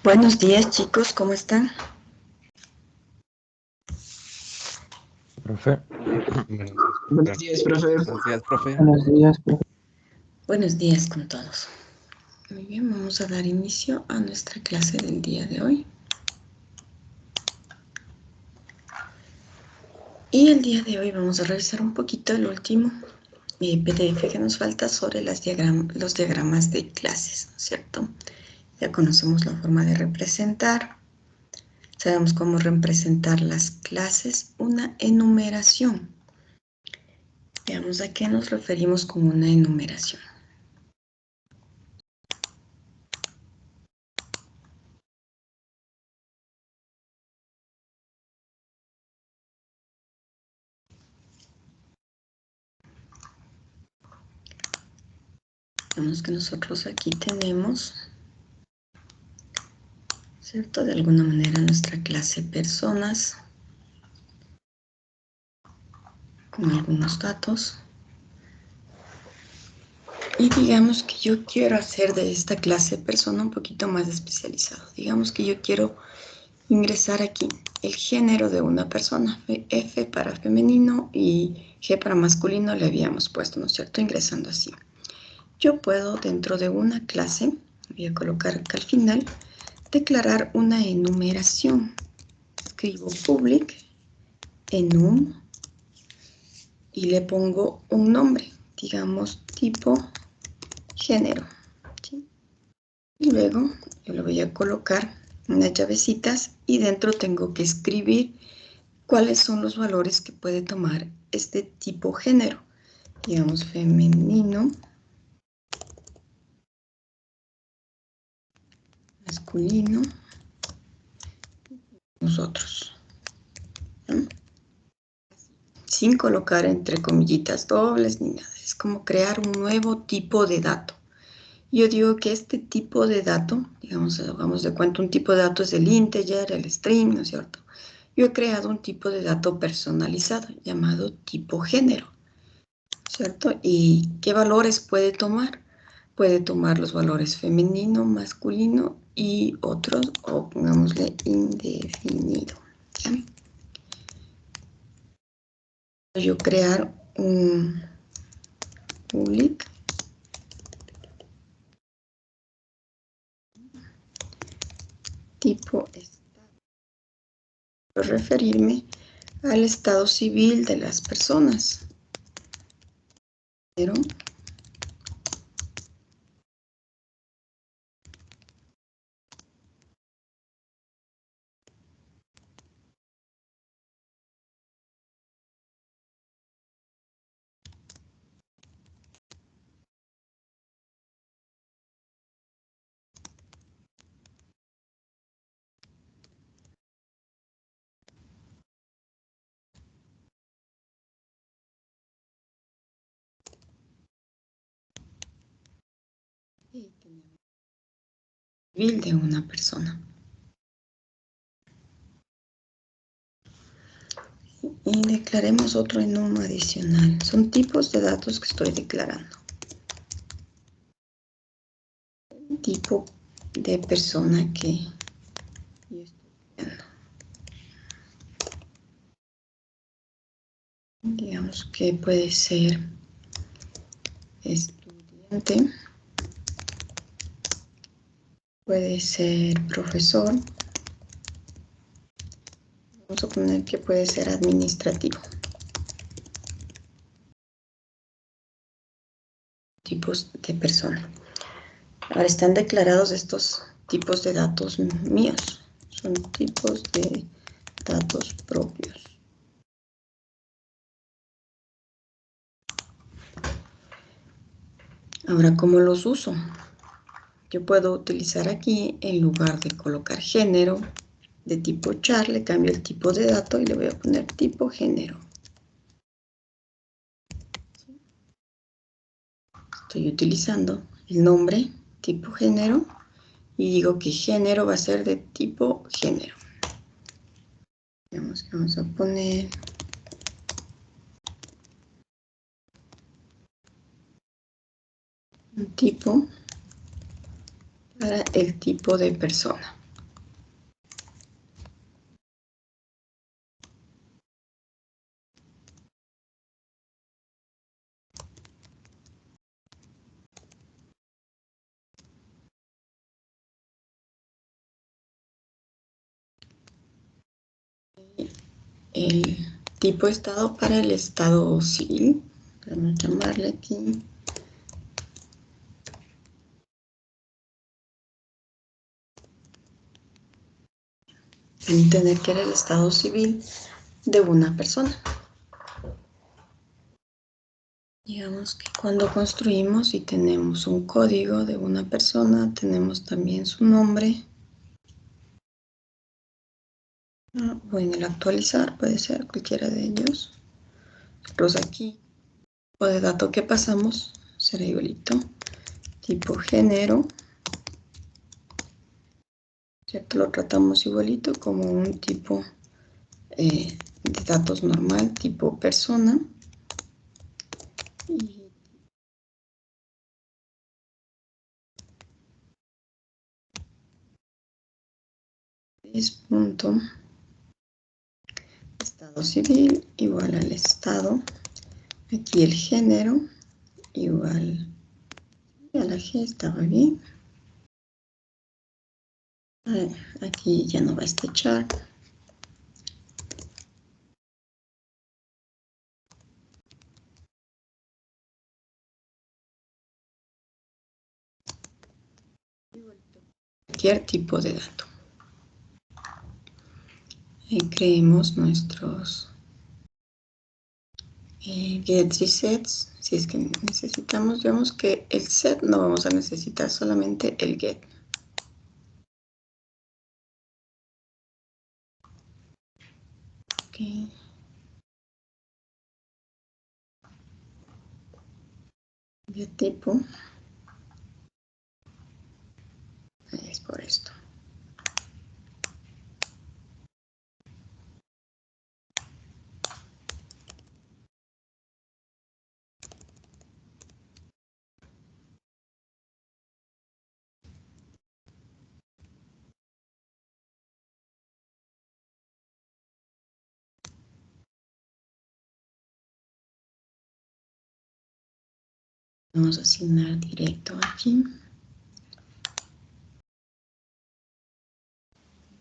Buenos días, chicos, ¿cómo están? Profe. Buenos días, profe. Buenos días, profe. Buenos días, profe. Buenos días con todos. Muy bien, vamos a dar inicio a nuestra clase del día de hoy. Y el día de hoy vamos a revisar un poquito el último PDF que nos falta sobre los diagramas de clases, ¿no es cierto? Ya conocemos la forma de representar. Sabemos cómo representar las clases, una enumeración. Veamos a qué nos referimos con una enumeración. Vemos que nosotros aquí tenemos, ¿cierto? De alguna manera nuestra clase personas con algunos datos. Y digamos que yo quiero hacer de esta clase persona un poquito más especializado. Digamos que yo quiero ingresar aquí el género de una persona. F para femenino y G para masculino le habíamos puesto, ¿no es cierto? Ingresando así. Yo puedo dentro de una clase, voy a colocar acá al final, declarar una enumeración. Escribo public enum y le pongo un nombre, digamos tipo género, ¿sí? Y luego yo le voy a colocar unas llavecitas y dentro tengo que escribir cuáles son los valores que puede tomar este tipo género. Digamos femenino, masculino, nosotros, ¿no? Sin colocar entre comillitas dobles ni nada. Es como crear un nuevo tipo de dato. Yo digo que este tipo de dato, digamos, hagamos de cuenta, un tipo de dato es el integer, el string, ¿no es cierto? Yo he creado un tipo de dato personalizado llamado tipo género, ¿cierto? ¿Y qué valores puede tomar? Puede tomar los valores femenino, masculino y otros, o pongámosle indefinido, ¿ya? Yo crear un public tipo estado, referirme al estado civil de las personas. Pero civil de una persona. Y declaremos otro enum adicional. Son tipos de datos que estoy declarando. Tipo de persona que yo estoy creando. Digamos que puede ser estudiante, puede ser profesor. Vamos a poner que puede ser administrativo. Tipos de persona. Ahora están declarados estos tipos de datos míos. Son tipos de datos propios. Ahora, ¿cómo los uso? Yo puedo utilizar aquí, en lugar de colocar género de tipo char, le cambio el tipo de dato y le voy a poner tipo género. Estoy utilizando el nombre tipo género y digo que género va a ser de tipo género. Digamos que vamos a poner un tipo para el tipo de persona. el tipo estado para el estado civil. Vamos a llamarle aquí. Para entender que era el estado civil de una persona. Digamos que cuando construimos y tenemos un código de una persona, tenemos también su nombre. O en el actualizar puede ser cualquiera de ellos. Nosotros aquí, tipo de dato que pasamos será igualito. Tipo género. ¿Cierto? Lo tratamos igualito como un tipo de datos normal, tipo persona. Y es punto estado civil igual al estado. Aquí el género igual a la G, estaba bien. Aquí ya no va este char. Cualquier tipo de dato. Creemos nuestros gets y sets. Si es que necesitamos, digamos que el set no vamos a necesitar, solamente el get. Okay. De tipo es por esto. Vamos a asignar directo aquí.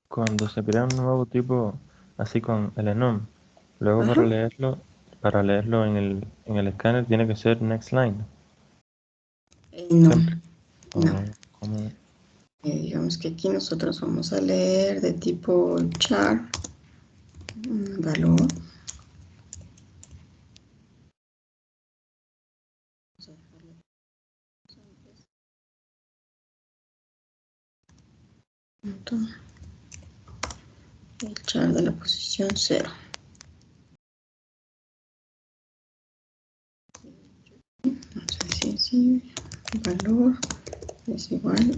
Cuando se crea un nuevo tipo, así con el enum, luego Ajá. para leerlo en el escáner tiene que ser next line. No, Siempre. no. ¿Cómo? Digamos que aquí nosotros vamos a leer de tipo char, valor. El char de la posición 0. Vamos a decir sí, valor es igual.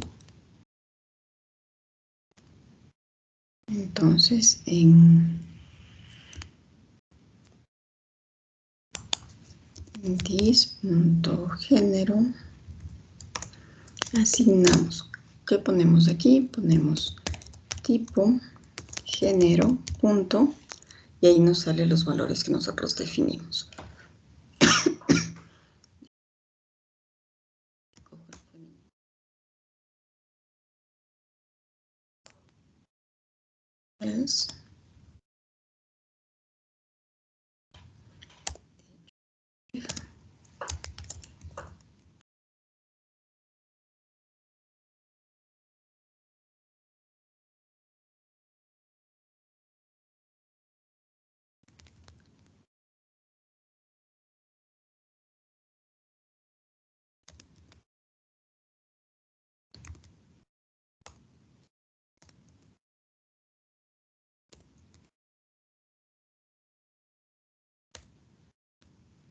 Entonces en this.género asignamos. ¿Qué ponemos aquí? Ponemos tipo género punto y ahí nos salen los valores que nosotros definimos. Es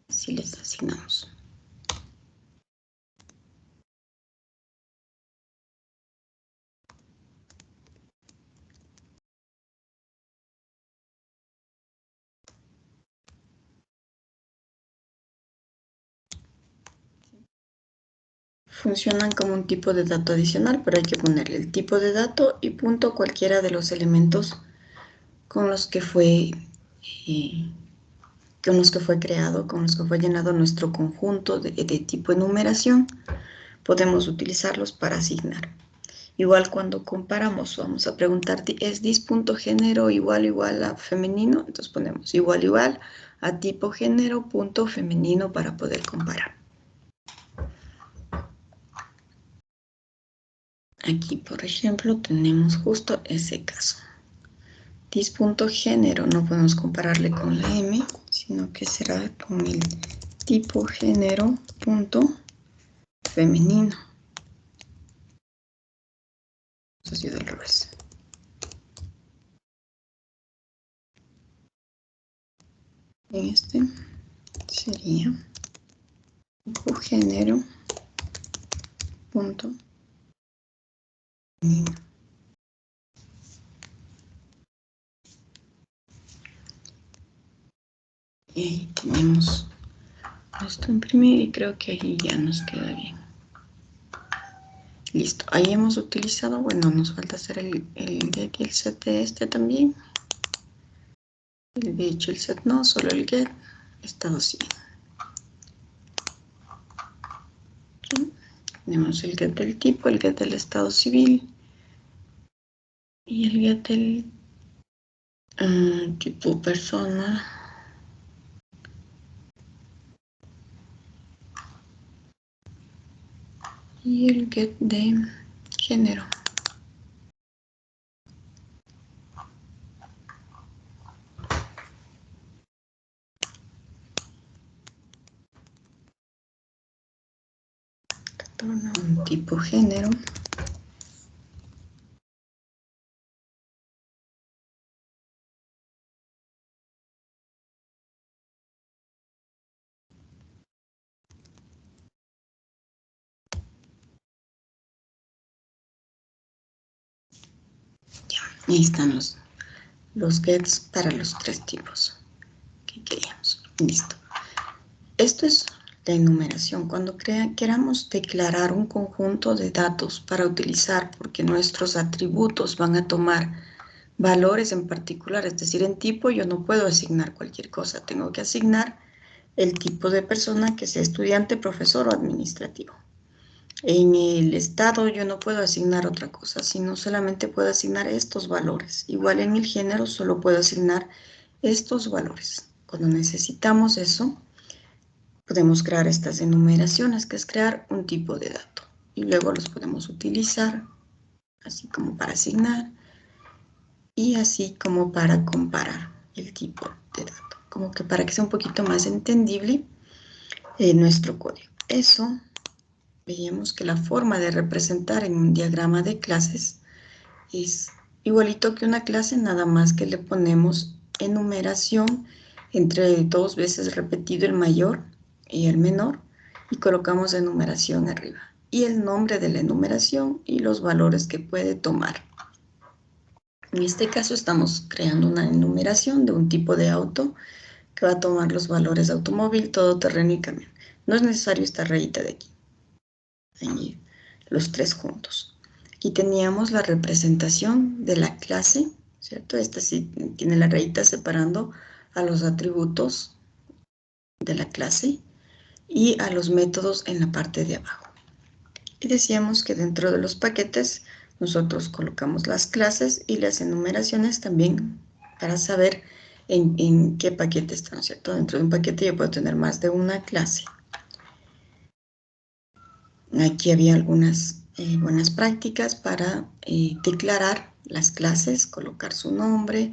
así les asignamos. Funcionan como un tipo de dato adicional, pero hay que ponerle el tipo de dato y punto cualquiera de los elementos con los que fue creado, con los que fue llenado nuestro conjunto de tipo enumeración. Podemos utilizarlos para asignar. Igual cuando comparamos, vamos a preguntar, ¿es dis.género igual a femenino? Entonces ponemos igual a tipo género punto femenino para poder comparar. Aquí, por ejemplo, tenemos justo ese caso. Dis.género no podemos compararle con la M, sino que será con el tipo género punto femenino. Eso ha sido al revés. En este sería tipo género punto femenino. Y ahí tenemos esto imprimir y creo que ahí ya nos queda bien. Listo, ahí hemos utilizado, bueno, nos falta hacer el de aquí, el set de este también. De hecho, el set no, solo el get, estado civil. ¿Sí? Tenemos el get del tipo, el get del estado civil y el get del tipo persona. Y el get de género. Un tipo género. Ya, ahí están los gets para los tres tipos que queríamos. Listo. Esto es la enumeración. Cuando queramos declarar un conjunto de datos para utilizar, porque nuestros atributos van a tomar valores en particular, es decir, en tipo yo no puedo asignar cualquier cosa, tengo que asignar el tipo de persona que sea estudiante, profesor o administrativo. En el estado yo no puedo asignar otra cosa, sino solamente puedo asignar estos valores. Igual en el género solo puedo asignar estos valores. Cuando necesitamos eso, podemos crear estas enumeraciones, que es crear un tipo de dato. Y luego los podemos utilizar, así como para asignar, y así como para comparar el tipo de dato. Como que para que sea un poquito más entendible nuestro código. Eso, veíamos que la forma de representar en un diagrama de clases es igualito que una clase, nada más que le ponemos enumeración entre 2 veces repetido el mayor y el menor, y colocamos enumeración arriba, y el nombre de la enumeración y los valores que puede tomar. En este caso estamos creando una enumeración de un tipo de auto que va a tomar los valores de automóvil, todoterreno y camión. No es necesario esta rayita de aquí. Ahí, los tres juntos. Aquí teníamos la representación de la clase, ¿cierto? Esta sí tiene la rayita separando a los atributos de la clase y a los métodos en la parte de abajo. Y decíamos que dentro de los paquetes nosotros colocamos las clases y las enumeraciones también para saber en qué paquete están, ¿cierto? Dentro de un paquete yo puedo tener más de una clase. Aquí había algunas buenas prácticas para declarar las clases, colocar su nombre,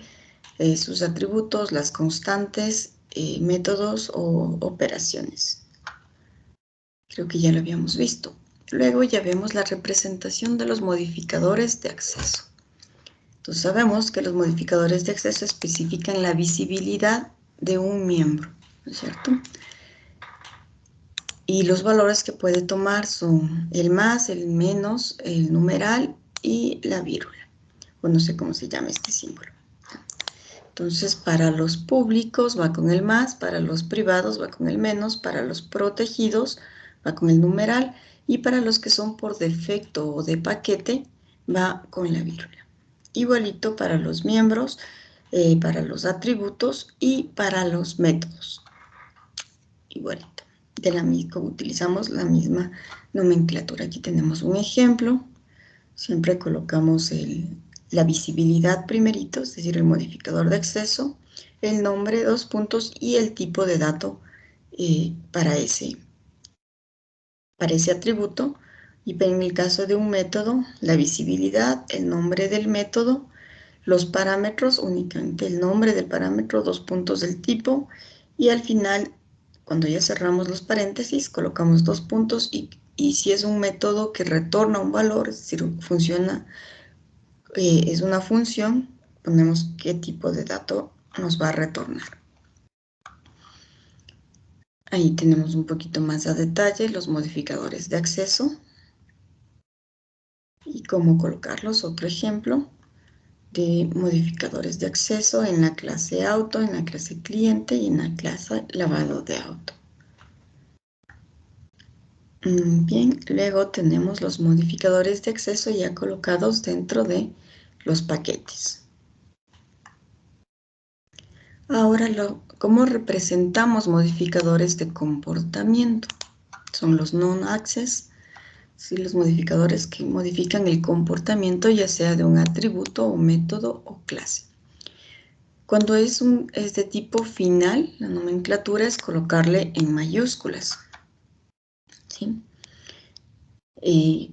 sus atributos, las constantes, métodos o operaciones. Creo que ya lo habíamos visto. Luego ya vemos la representación de los modificadores de acceso. Entonces sabemos que los modificadores de acceso especifican la visibilidad de un miembro, ¿no es cierto? Y los valores que puede tomar son el más, el menos, el numeral y la vírgula. O no sé cómo se llama este símbolo. Entonces, para los públicos va con el más, para los privados va con el menos, para los protegidos va con el numeral y para los que son por defecto o de paquete va con la vírgula. Igualito para los miembros, para los atributos y para los métodos. Igualito. Utilizamos la misma nomenclatura. Aquí tenemos un ejemplo siempre colocamos la visibilidad primerito, es decir, el modificador de acceso, el nombre, 2 puntos y el tipo de dato para ese atributo. Y en el caso de un método, la visibilidad, el nombre del método, los parámetros, únicamente el nombre del parámetro, 2 puntos del tipo, y al final, cuando ya cerramos los paréntesis, colocamos 2 puntos y si es un método que retorna un valor, es decir, funciona, es una función, ponemos qué tipo de dato nos va a retornar. Ahí tenemos un poquito más a detalle los modificadores de acceso y cómo colocarlos. Otro ejemplo de modificadores de acceso en la clase auto, en la clase cliente y en la clase lavado de auto. Bien, luego tenemos los modificadores de acceso ya colocados dentro de los paquetes. Ahora, ¿cómo representamos modificadores de comportamiento? Son los non-access, ¿sí? Los modificadores que modifican el comportamiento ya sea de un atributo o método o clase. Cuando es de tipo final, la nomenclatura es colocarle en mayúsculas, ¿sí?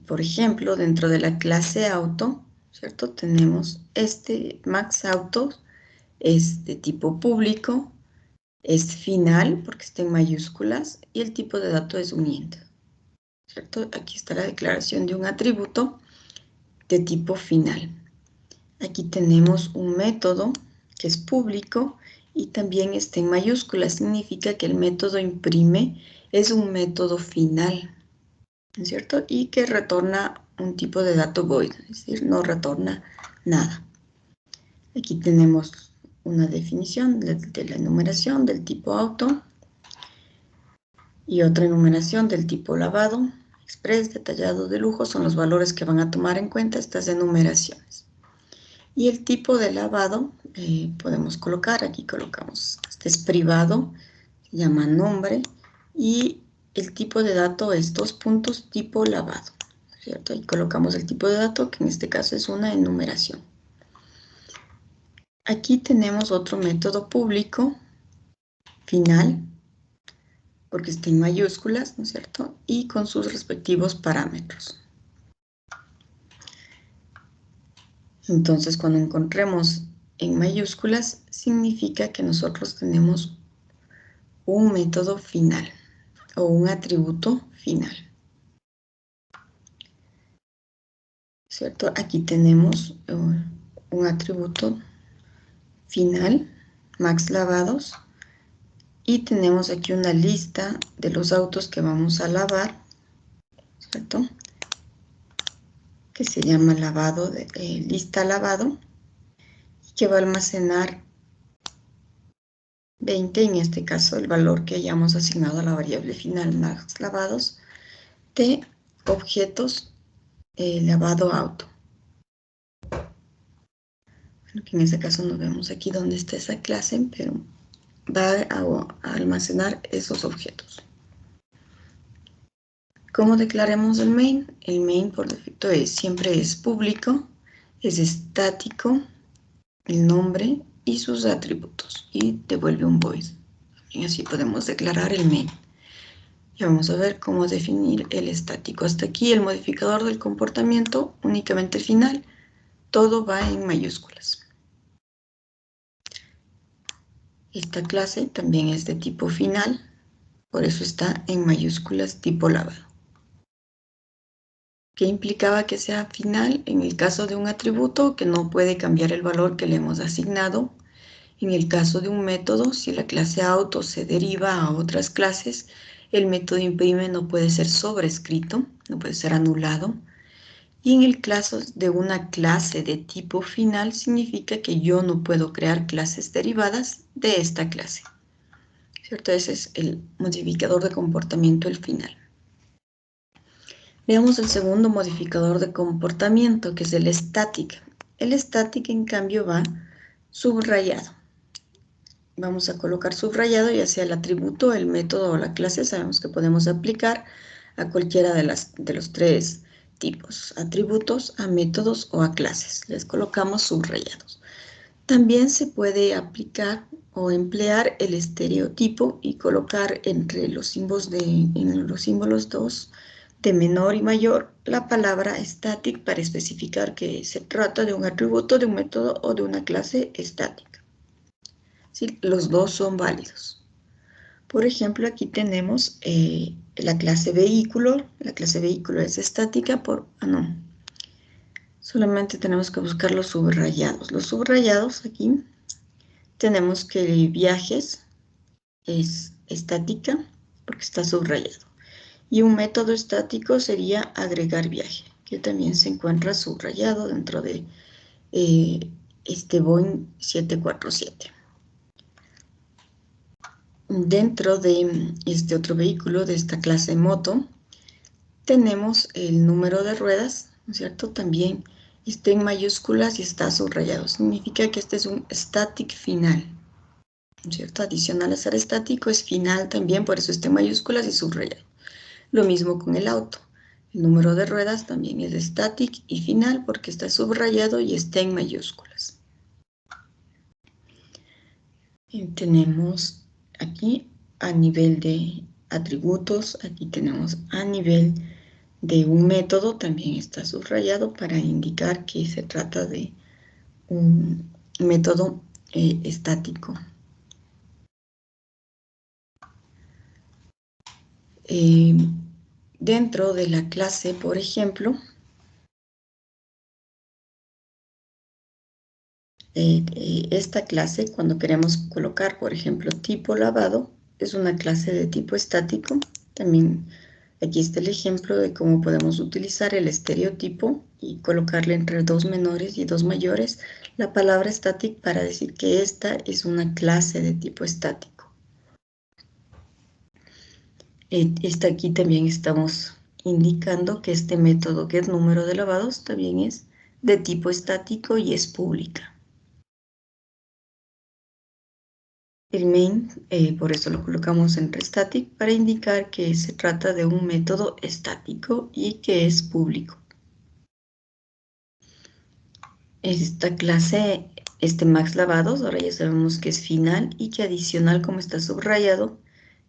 Por ejemplo, dentro de la clase auto, ¿cierto? Tenemos este max auto, es de tipo público, es final porque está en mayúsculas y el tipo de dato es un int, ¿cierto? Aquí está la declaración de un atributo de tipo final. Aquí tenemos un método que es público y también está en mayúsculas. Significa que el método imprime es un método final, ¿no es cierto? Y que retorna un tipo de dato void, es decir, no retorna nada. Aquí tenemos una definición de la enumeración del tipo auto y otra enumeración del tipo lavado, express, detallado, de lujo, son los valores que van a tomar en cuenta estas enumeraciones. Y el tipo de lavado podemos colocar, aquí colocamos, este es privado, se llama nombre, y el tipo de dato es 2 puntos tipo lavado, ¿cierto? Ahí colocamos el tipo de dato, que en este caso es una enumeración. Aquí tenemos otro método público, final, porque está en mayúsculas, ¿no es cierto? Y con sus respectivos parámetros. Entonces, cuando encontremos en mayúsculas, significa que nosotros tenemos un método final o un atributo final. ¿Cierto? Aquí tenemos un atributo final, max lavados, y tenemos aquí una lista de los autos que vamos a lavar, ¿cierto? Que se llama lavado lista lavado, y que va a almacenar 20, en este caso el valor que hayamos asignado a la variable final max lavados, de objetos lavado auto. Bueno, que en este caso no vemos aquí dónde está esa clase, pero va a almacenar esos objetos. ¿Cómo declaremos el main? El main por defecto siempre es público, es estático, el nombre y sus atributos, y devuelve un void. Y así podemos declarar el main. Ya vamos a ver cómo definir el estático. Hasta aquí el modificador del comportamiento, únicamente el final, todo va en mayúsculas. Esta clase también es de tipo final, por eso está en mayúsculas tipo lavado. ¿Qué implicaba que sea final? En el caso de un atributo, que no puede cambiar el valor que le hemos asignado. En el caso de un método, si la clase auto se deriva a otras clases, el método imprime no puede ser sobrescrito, no puede ser anulado. Y en el caso de una clase de tipo final, significa que yo no puedo crear clases derivadas de esta clase, ¿cierto? Ese es el modificador de comportamiento, el final. Veamos el segundo modificador de comportamiento, que es el static. El static, en cambio, va subrayado. Vamos a colocar subrayado, ya sea el atributo, el método o la clase. Sabemos que podemos aplicar a cualquiera de los tres tipos, atributos, a métodos o a clases. Les colocamos subrayados. También se puede aplicar o emplear el estereotipo y colocar entre los símbolos símbolos 2 de menor y mayor la palabra static para especificar que se trata de un atributo, de un método o de una clase estática. ¿Sí? Los dos son válidos. Por ejemplo, aquí tenemos la clase vehículo. La clase vehículo es estática solamente tenemos que buscar los subrayados. Los subrayados aquí tenemos que viajes es estática porque está subrayado. Y un método estático sería agregar viaje, que también se encuentra subrayado dentro de este Boeing 747. Dentro de este otro vehículo, de esta clase moto, tenemos el número de ruedas, ¿no es cierto? También está en mayúsculas y está subrayado. Significa que este es un static final, ¿no es cierto? Adicional a ser estático es final también, por eso está en mayúsculas y subrayado. Lo mismo con el auto. El número de ruedas también es static y final porque está subrayado y está en mayúsculas. Y tenemos aquí a nivel de atributos, aquí tenemos a nivel de un método, también está subrayado para indicar que se trata de un método estático. Dentro de la clase, por ejemplo, esta clase, cuando queremos colocar, por ejemplo, tipo lavado, es una clase de tipo estático. También aquí está el ejemplo de cómo podemos utilizar el estereotipo y colocarle entre dos menores y dos mayores la palabra static para decir que esta es una clase de tipo estático. Aquí también estamos indicando que este método getNúmero de lavados también es de tipo estático y es pública. El main, por eso lo colocamos entre static, para indicar que se trata de un método estático y que es público. Esta clase, max lavados, ahora ya sabemos que es final y que adicional, como está subrayado,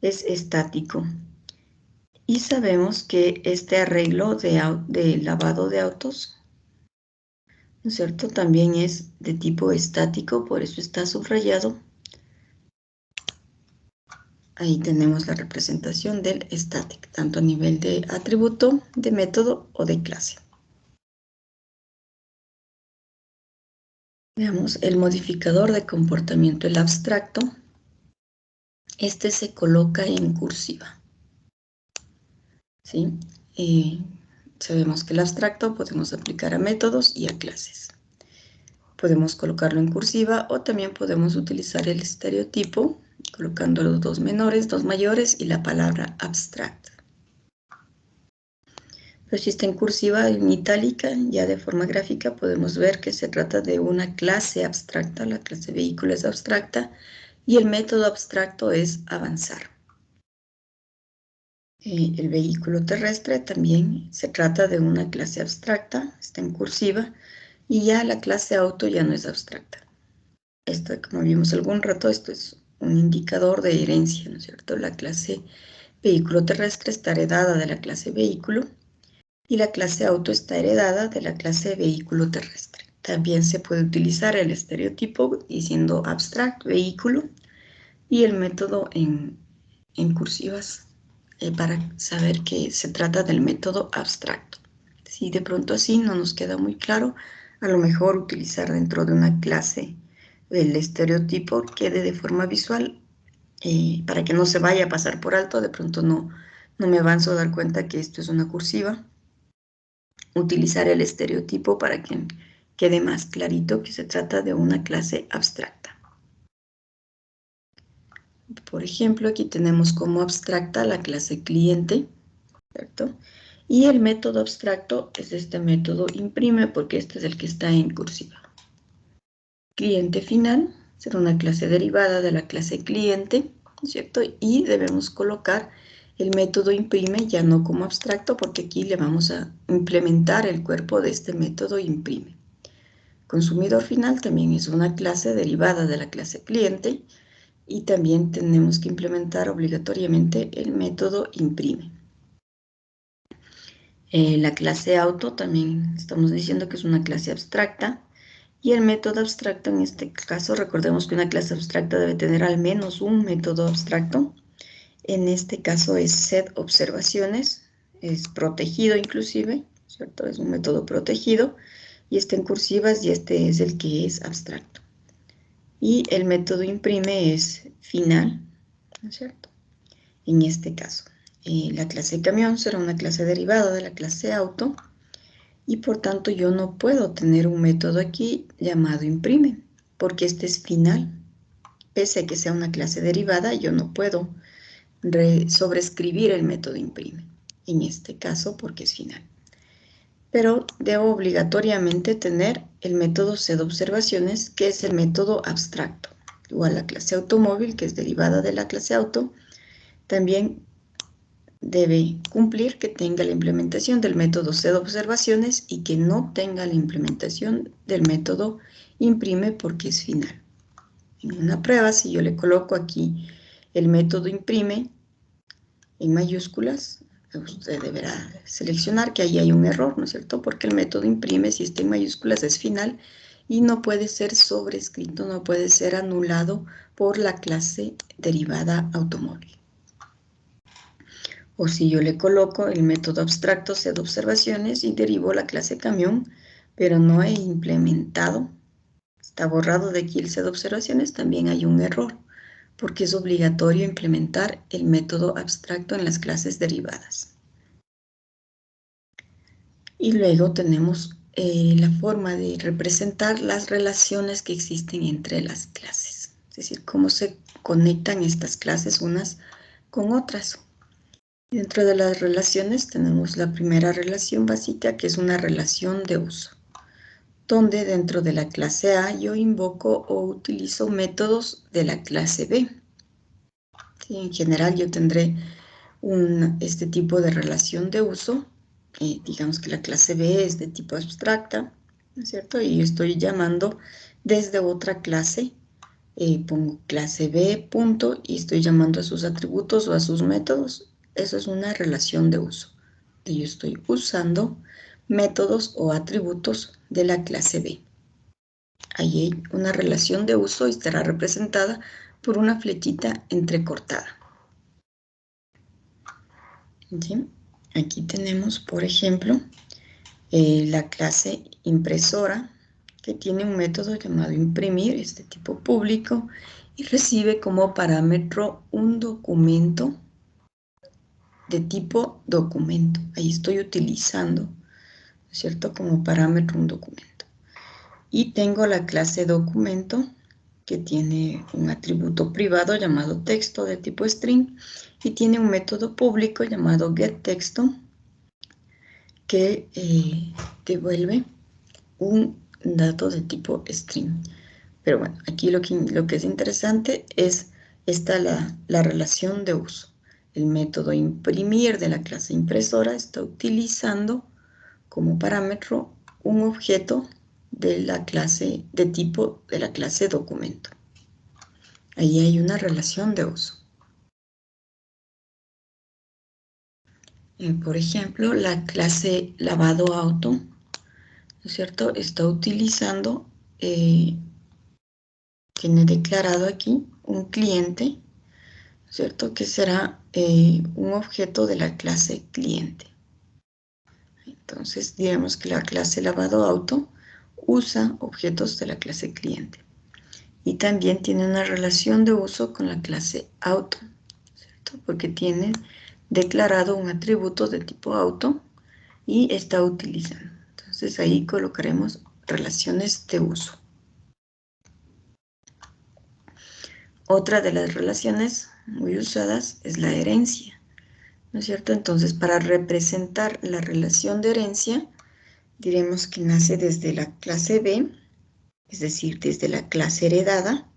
es estático. Y sabemos que este arreglo de lavado de autos, ¿no es cierto?, también es de tipo estático, por eso está subrayado. Ahí tenemos la representación del static, tanto a nivel de atributo, de método o de clase. Veamos el modificador de comportamiento, el abstracto. Este se coloca en cursiva. ¿Sí? Sabemos que el abstracto podemos aplicar a métodos y a clases. Podemos colocarlo en cursiva o también podemos utilizar el estereotipo, colocando los dos menores, dos mayores y la palabra abstract. Pero si está en cursiva, en itálica, ya de forma gráfica, podemos ver que se trata de una clase abstracta. La clase vehículo es abstracta y el método abstracto es avanzar. El vehículo terrestre también se trata de una clase abstracta, está en cursiva, y ya la clase auto ya no es abstracta. Esta, como vimos algún rato, esto es un indicador de herencia, ¿no es cierto? La clase vehículo terrestre está heredada de la clase vehículo y la clase auto está heredada de la clase vehículo terrestre. También se puede utilizar el estereotipo diciendo abstract, vehículo, y el método en cursivas para saber que se trata del método abstracto. Si de pronto así no nos queda muy claro, a lo mejor utilizar dentro de una clase el estereotipo quede de forma visual para que no se vaya a pasar por alto. De pronto no me avanzo a dar cuenta que esto es una cursiva. Utilizar el estereotipo para que quede más clarito que se trata de una clase abstracta. Por ejemplo, aquí tenemos como abstracta la clase cliente, ¿cierto? Y el método abstracto es este método imprime porque este es el que está en cursiva. Cliente final será una clase derivada de la clase cliente, ¿cierto? Y debemos colocar el método imprime ya no como abstracto, porque aquí le vamos a implementar el cuerpo de este método imprime. Consumidor final también es una clase derivada de la clase cliente y también tenemos que implementar obligatoriamente el método imprime. La clase auto también estamos diciendo que es una clase abstracta y el método abstracto en este caso, recordemos que una clase abstracta debe tener al menos un método abstracto. En este caso es setObservaciones, es protegido inclusive, ¿cierto? Es un método protegido y está en cursivas y este es el que es abstracto. Y el método imprime es final, ¿no es cierto? En este caso, la clase camión será una clase derivada de la clase auto y por tanto yo no puedo tener un método aquí llamado imprime porque este es final. Pese a que sea una clase derivada, yo no puedo sobreescribir el método imprime, en este caso porque es final. Pero debo obligatoriamente tener el método setObservaciones, que es el método abstracto. Igual la clase automóvil, que es derivada de la clase auto, también debe cumplir que tenga la implementación del método setObservaciones y que no tenga la implementación del método imprime porque es final. En una prueba, si yo le coloco aquí el método imprime en mayúsculas, usted deberá seleccionar que ahí hay un error, ¿no es cierto? Porque el método imprime, si está en mayúsculas, es final y no puede ser sobrescrito, no puede ser anulado por la clase derivada automóvil. O si yo le coloco el método abstracto setObservaciones y derivo la clase camión, pero no he implementado, está borrado de aquí el setObservaciones, también hay un error, porque es obligatorio implementar el método abstracto en las clases derivadas. Y luego tenemos la forma de representar las relaciones que existen entre las clases, es decir, cómo se conectan estas clases unas con otras. Dentro de las relaciones tenemos la primera relación básica, que es una relación de uso, donde dentro de la clase A yo invoco o utilizo métodos de la clase B. Sí, en general yo tendré este tipo de relación de uso. Digamos que la clase B es de tipo abstracta, ¿no es cierto? Y yo estoy llamando desde otra clase, pongo clase B, punto, y estoy llamando a sus atributos o a sus métodos. Eso es una relación de uso. Y yo estoy usando métodos o atributos de la clase B. Ahí hay una relación de uso y estará representada por una flechita entrecortada. ¿Sí? Aquí tenemos, por ejemplo, la clase impresora, que tiene un método llamado imprimir, este tipo público, y recibe como parámetro un documento de tipo documento. Ahí estoy utilizando, ¿no es cierto?, como parámetro un documento. Y tengo la clase documento, que tiene un atributo privado llamado texto de tipo string, y tiene un método público llamado getTexto, que devuelve un dato de tipo string. Pero bueno, aquí lo que es interesante es la relación de uso. El método imprimir de la clase impresora está utilizando como parámetro un objeto de la clase de tipo de la clase documento. Ahí hay una relación de uso. Por ejemplo, la clase lavado auto, ¿no es cierto?, está utilizando, tiene declarado aquí un cliente, ¿cierto?, que será un objeto de la clase cliente. Entonces, digamos que la clase lavado auto usa objetos de la clase cliente. Y también tiene una relación de uso con la clase auto, ¿cierto?, porque tiene declarado un atributo de tipo auto y está utilizando. Entonces, ahí colocaremos relaciones de uso. Otra de las relaciones muy usadas es la herencia, ¿no es cierto? Entonces, para representar la relación de herencia, diremos que nace desde la clase B, es decir, desde la clase heredada,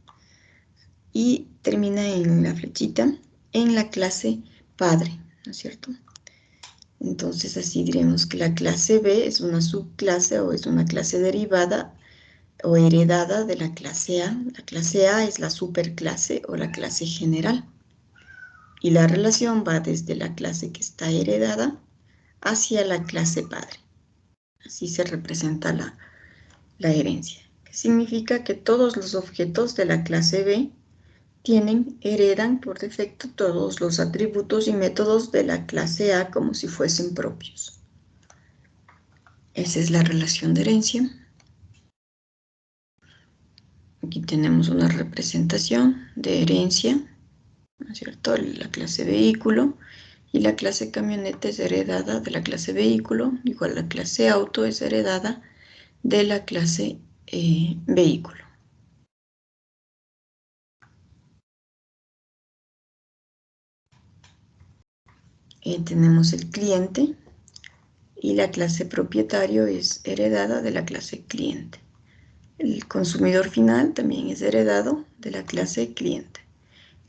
y termina en la flechita en la clase padre, ¿no es cierto? Entonces así diremos que la clase B es una subclase o es una clase derivada o heredada de la clase A. La clase A es la superclase o la clase general. Y la relación va desde la clase que está heredada hacia la clase padre. Así se representa la herencia. Que significa que todos los objetos de la clase B heredan por defecto todos los atributos y métodos de la clase A como si fuesen propios. Esa es la relación de herencia. Aquí tenemos una representación de herencia, ¿no es cierto? La clase vehículo y la clase camioneta es heredada de la clase vehículo, igual la clase auto es heredada de la clase vehículo. Tenemos el cliente y la clase propietario es heredada de la clase cliente. El consumidor final también es heredado de la clase cliente.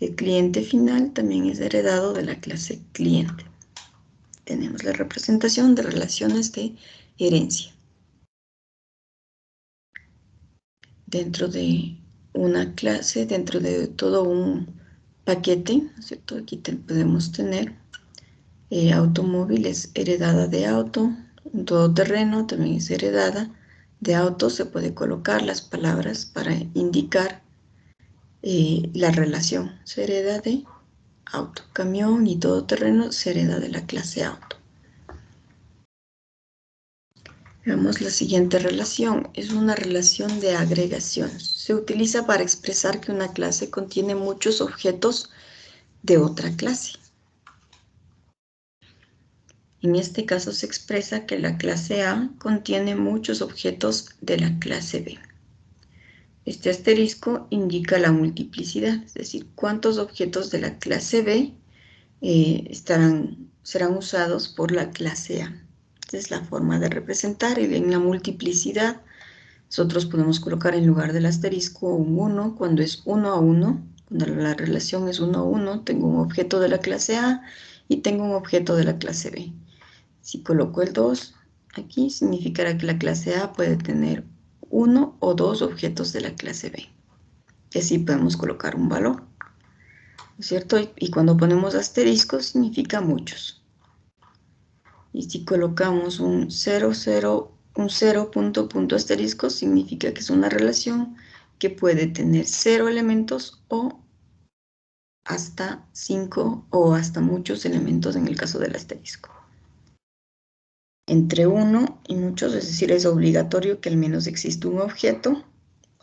El cliente final también es heredado de la clase cliente. Tenemos la representación de relaciones de herencia. Dentro de una clase, dentro de todo un paquete, ¿no es cierto? Aquí podemos tener automóvil es heredada de auto, un todoterreno también es heredada de auto. Se puede colocar las palabras para indicar la relación. Se hereda de auto, camión y todoterreno se hereda de la clase auto. Veamos la siguiente relación. Es una relación de agregación. Se utiliza para expresar que una clase contiene muchos objetos de otra clase. En este caso se expresa que la clase A contiene muchos objetos de la clase B. Este asterisco indica la multiplicidad, es decir, cuántos objetos de la clase B serán usados por la clase A. Esta es la forma de representar, y en la multiplicidad nosotros podemos colocar en lugar del asterisco un 1 cuando es 1 a 1, cuando la relación es 1 a 1, tengo un objeto de la clase A y tengo un objeto de la clase B. Si coloco el 2 aquí, significará que la clase A puede tener 1 o 2 objetos de la clase B. Y así podemos colocar un valor, ¿no es cierto? Y cuando ponemos asterisco significa muchos. Y si colocamos un 0, 0, un 0, punto asterisco, significa que es una relación que puede tener 0 elementos o hasta 5 o hasta muchos elementos en el caso del asterisco. Entre 1 y muchos, es decir, es obligatorio que al menos exista un objeto,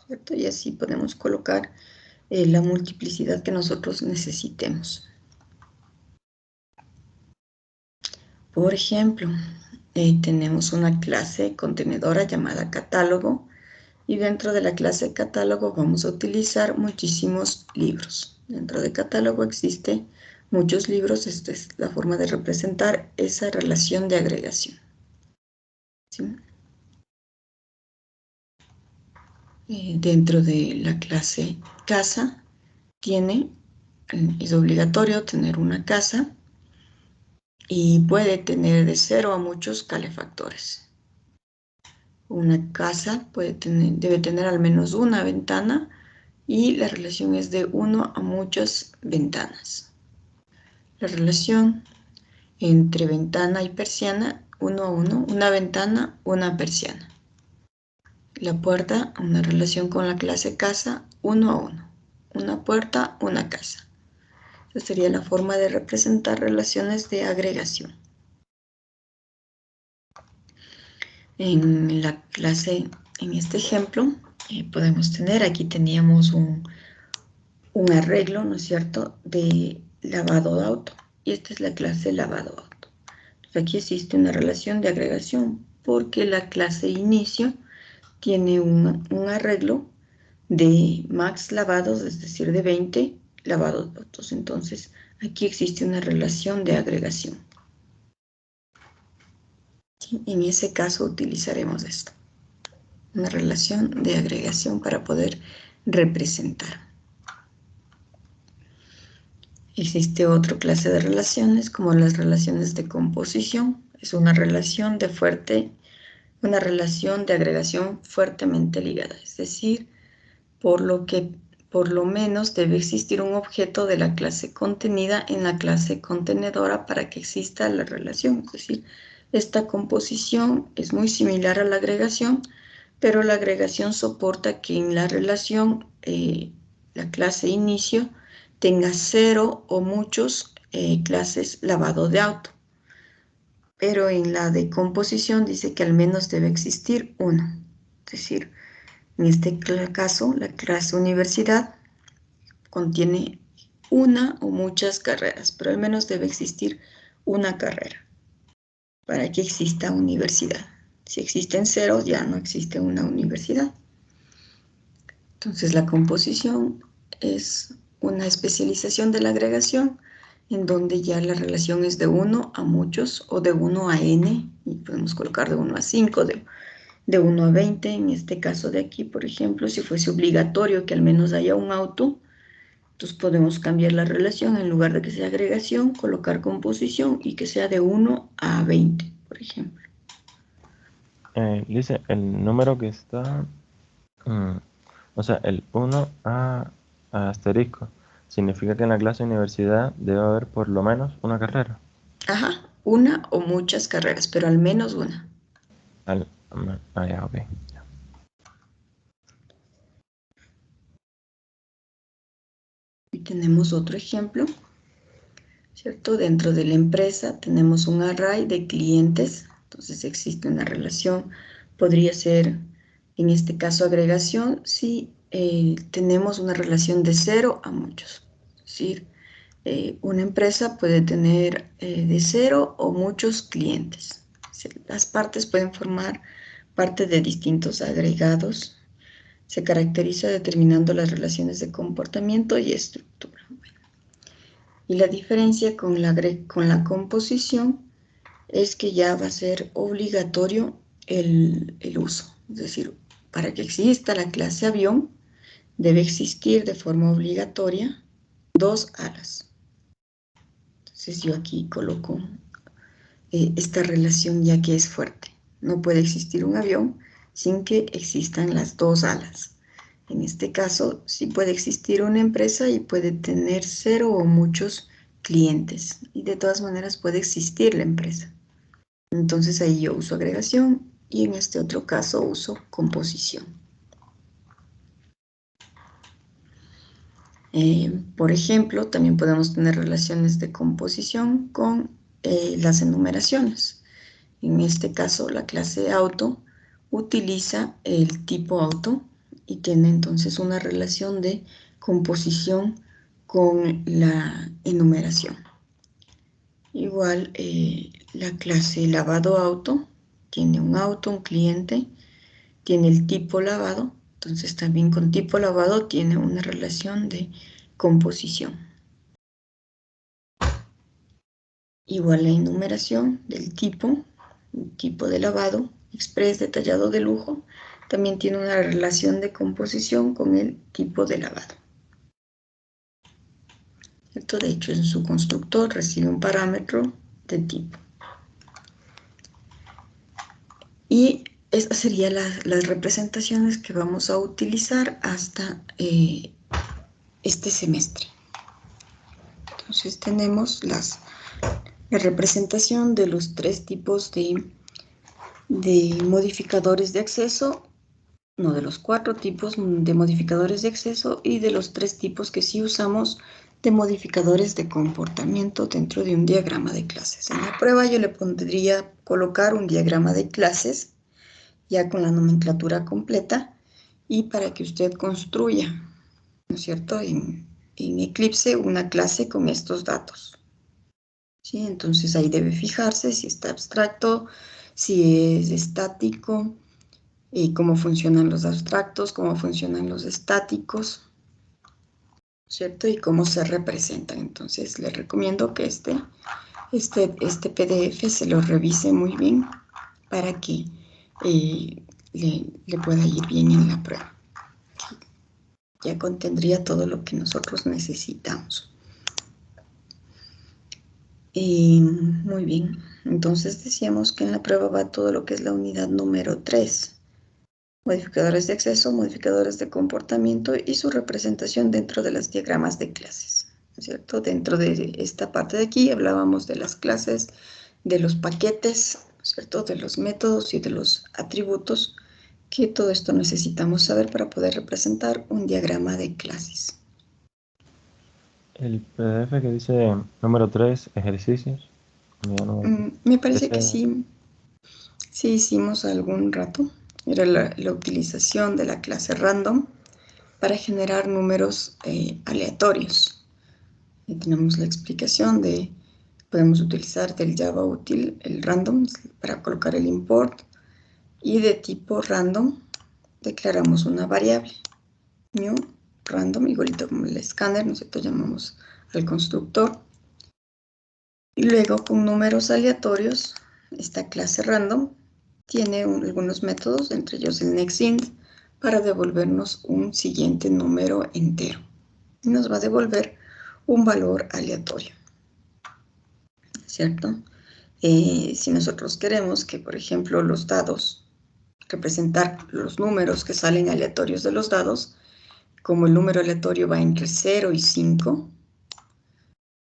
¿cierto? Y así podemos colocar la multiplicidad que nosotros necesitemos. Por ejemplo, tenemos una clase contenedora llamada catálogo, y dentro de la clase catálogo vamos a utilizar muchísimos libros. Dentro de catálogo existe muchos libros. Esta es la forma de representar esa relación de agregación. ¿Sí? Dentro de la clase casa es obligatorio tener una casa y puede tener de 0 a muchos calefactores. Una casa debe tener al menos una ventana y la relación es de 1 a muchas ventanas. La relación entre ventana y persiana, 1 a 1, una ventana, una persiana. La puerta, una relación con la clase casa, 1 a 1. Una puerta, una casa. Esa sería la forma de representar relaciones de agregación. En la clase, en este ejemplo, podemos tener, aquí teníamos un arreglo, ¿no es cierto?, de lavado de auto. Y esta es la clase lavado de auto. Entonces aquí existe una relación de agregación porque la clase inicio tiene un arreglo de max lavados, es decir, de 20 lavados de autos. Entonces, aquí existe una relación de agregación. ¿Sí? En ese caso utilizaremos esto, una relación de agregación para poder representar. Existe otra clase de relaciones como las relaciones de composición. Es una relación de agregación fuertemente ligada, es decir, por lo menos debe existir un objeto de la clase contenida en la clase contenedora para que exista la relación. Es decir, esta composición es muy similar a la agregación, pero la agregación soporta que en la relación la clase inicio tenga 0 o muchos clases lavado de auto. Pero en la de composición dice que al menos debe existir uno. Es decir, en este caso, la clase universidad contiene una o muchas carreras, pero al menos debe existir una carrera para que exista universidad. Si existen ceros, ya no existe una universidad. Entonces, la composición es una especialización de la agregación en donde ya la relación es de 1 a muchos o de 1 a n, y podemos colocar de 1 a 5, de 1 a 20, en este caso de aquí, por ejemplo, si fuese obligatorio que al menos haya un auto, entonces podemos cambiar la relación, en lugar de que sea agregación, colocar composición y que sea de 1 a 20, por ejemplo. Dice, el número que está, o sea, el 1 a asterisco, significa que en la clase de universidad debe haber por lo menos una carrera. Ajá, una o muchas carreras, pero al menos una. Ya, ok. Ya. Y tenemos otro ejemplo, ¿cierto? Dentro de la empresa tenemos un array de clientes, entonces existe una relación, podría ser, en este caso, agregación, si tenemos una relación de 0 a muchos. Es decir, una empresa puede tener de 0 o muchos clientes. Las partes pueden formar parte de distintos agregados. Se caracteriza determinando las relaciones de comportamiento y estructura. Y la diferencia con la composición es que ya va a ser obligatorio el uso. Es decir, para que exista la clase avión, debe existir de forma obligatoria 2 alas. Entonces yo aquí coloco esta relación ya que es fuerte. No puede existir un avión sin que existan las 2 alas. En este caso, sí puede existir una empresa y puede tener 0 o muchos clientes. Y de todas maneras puede existir la empresa. Entonces ahí yo uso agregación y en este otro caso uso composición. Por ejemplo, también podemos tener relaciones de composición con las enumeraciones. En este caso, la clase auto utiliza el tipo auto y tiene entonces una relación de composición con la enumeración. Igual, la clase lavado auto tiene un auto, un cliente, tiene el tipo lavado, entonces también con tipo lavado tiene una relación de composición. Igual la enumeración del tipo de lavado, express, detallado, de lujo, también tiene una relación de composición con el tipo de lavado. Esto, de hecho, en su constructor recibe un parámetro de tipo. Y esas serían las representaciones que vamos a utilizar hasta este semestre. Entonces tenemos la representación de los 3 tipos de modificadores de acceso, no, de los 4 tipos de modificadores de acceso y de los 3 tipos que sí usamos de modificadores de comportamiento dentro de un diagrama de clases. En la prueba yo le pondría colocar un diagrama de clases ya con la nomenclatura completa y para que usted construya, ¿no es cierto?, en Eclipse una clase con estos datos. ¿Sí? Entonces ahí debe fijarse si está abstracto, si es estático, y cómo funcionan los abstractos, cómo funcionan los estáticos, ¿cierto? Y cómo se representan. Entonces les recomiendo que este PDF se lo revise muy bien para que le pueda ir bien en la prueba. Ya contendría todo lo que nosotros necesitamos. Muy bien. Entonces decíamos que en la prueba va todo lo que es la unidad número 3. Modificadores de acceso, modificadores de comportamiento y su representación dentro de los diagramas de clases, ¿cierto? Dentro de esta parte de aquí hablábamos de las clases, de los paquetes, ¿cierto? De los métodos y de los atributos, que todo esto necesitamos saber para poder representar un diagrama de clases. El PDF que dice número 3, ejercicios. Me parece que Ese- sí, sí hicimos algún rato. Era la utilización de la clase random para generar números aleatorios. Y tenemos la explicación de, podemos utilizar del Java útil el random para colocar el import, y de tipo random declaramos una variable new random, igualito como el escáner, nosotros llamamos al constructor. Y luego con números aleatorios, esta clase random tiene algunos métodos, entre ellos el nextInt, para devolvernos un siguiente número entero. Y nos va a devolver un valor aleatorio, ¿cierto? Si nosotros queremos que, por ejemplo, los dados, representar los números que salen aleatorios de los dados, como el número aleatorio va entre 0 y 5,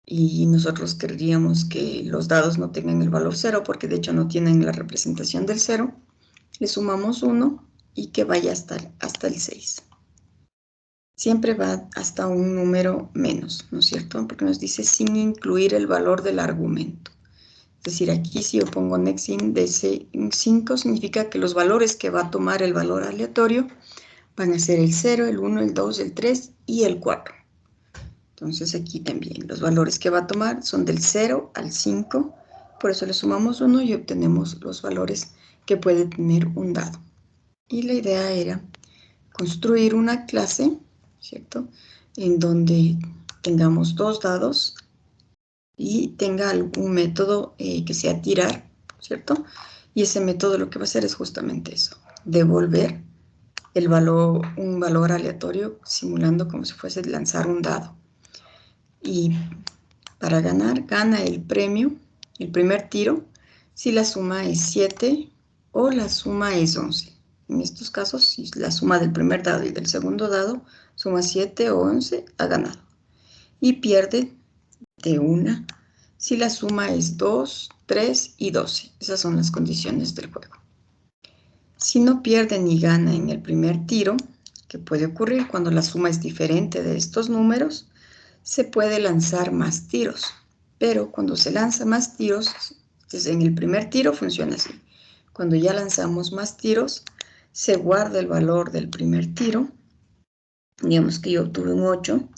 y nosotros querríamos que los dados no tengan el valor 0, porque de hecho no tienen la representación del 0, le sumamos 1 y que vaya hasta el 6. Siempre va hasta un número menos, ¿no es cierto? Porque nos dice sin incluir el valor del argumento. Es decir, aquí si yo pongo nextInt de 5, significa que los valores que va a tomar el valor aleatorio van a ser el 0, el 1, el 2, el 3 y el 4. Entonces aquí también los valores que va a tomar son del 0 al 5, por eso le sumamos 1 y obtenemos los valores que puede tener un dado. Y la idea era construir una clase, ¿cierto? En donde tengamos dos dados y tenga algún método que sea tirar, ¿cierto? Y ese método lo que va a hacer es justamente eso, devolver un valor aleatorio, simulando como si fuese lanzar un dado. Y para ganar, gana el premio, el primer tiro, si la suma es 7 o la suma es 11. En estos casos, si la suma del primer dado y del segundo dado suma 7 o 11, ha ganado. Y pierde de una si la suma es 2, 3 y 12. Esas son las condiciones del juego. Si no pierde ni gana en el primer tiro, que puede ocurrir cuando la suma es diferente de estos números, se puede lanzar más tiros. Pero cuando se lanza más tiros, entonces en el primer tiro funciona así. Cuando ya lanzamos más tiros, se guarda el valor del primer tiro. Digamos que yo obtuve un 8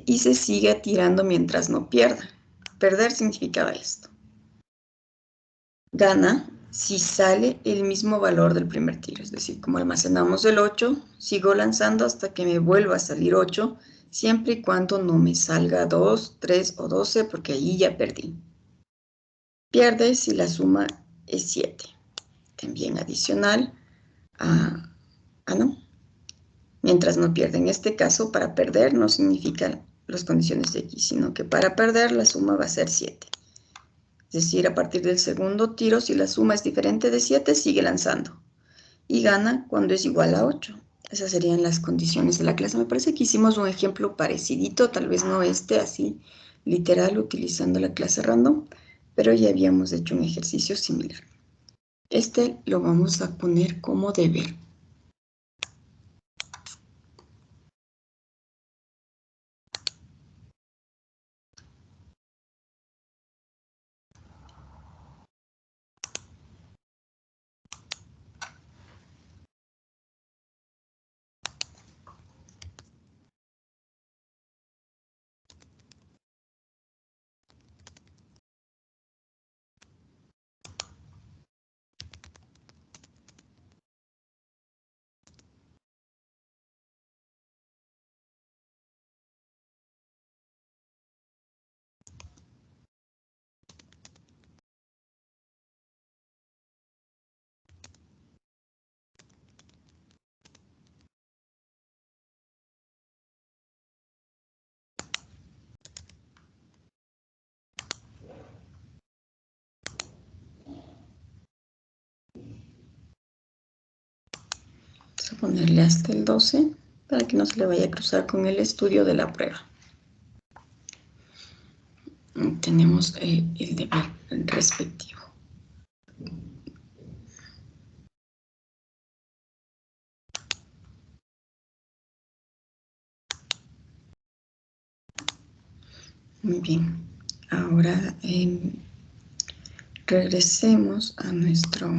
y se sigue tirando mientras no pierda. Perder significaba esto. Gana si sale el mismo valor del primer tiro. Es decir, como almacenamos el 8, sigo lanzando hasta que me vuelva a salir 8, siempre y cuando no me salga 2, 3 o 12, porque ahí ya perdí. Pierde si la suma es 7. También adicional a no. Mientras no pierde. En este caso, para perder no significa las condiciones de aquí, sino que para perder la suma va a ser 7. Es decir, a partir del segundo tiro, si la suma es diferente de 7, sigue lanzando. Y gana cuando es igual a 8. Esas serían las condiciones de la clase. Me parece que hicimos un ejemplo parecidito, tal vez no así literal utilizando la clase random, pero ya habíamos hecho un ejercicio similar. Este lo vamos a poner como deber. a ponerle hasta el 12 para que no se le vaya a cruzar con el estudio de la prueba. Tenemos el deber respectivo. Muy bien. Ahora regresemos a nuestro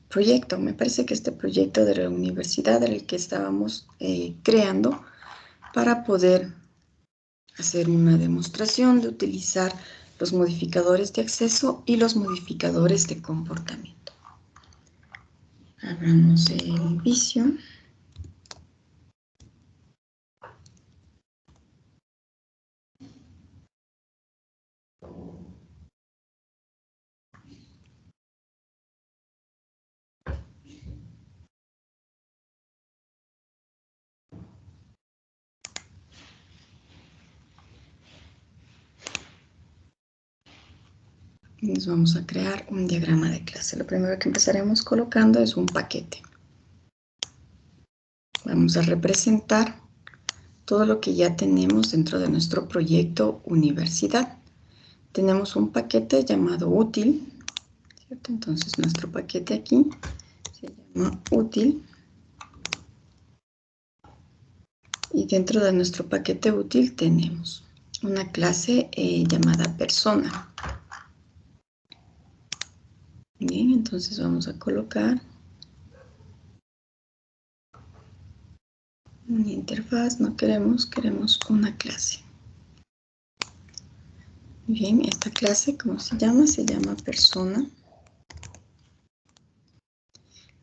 proyecto. Me parece que este proyecto de la universidad era el que estábamos creando para poder hacer una demostración de utilizar los modificadores de acceso y los modificadores de comportamiento. Abramos el vicio. Y nos vamos a crear un diagrama de clase. Lo primero que empezaremos colocando es un paquete. Vamos a representar todo lo que ya tenemos dentro de nuestro proyecto universidad. Tenemos un paquete llamado útil, ¿cierto? Entonces nuestro paquete aquí se llama útil. Y dentro de nuestro paquete útil tenemos una clase llamada persona. Bien, entonces vamos a colocar una interfaz, no queremos una clase. Bien, esta clase, ¿cómo se llama? Se llama persona.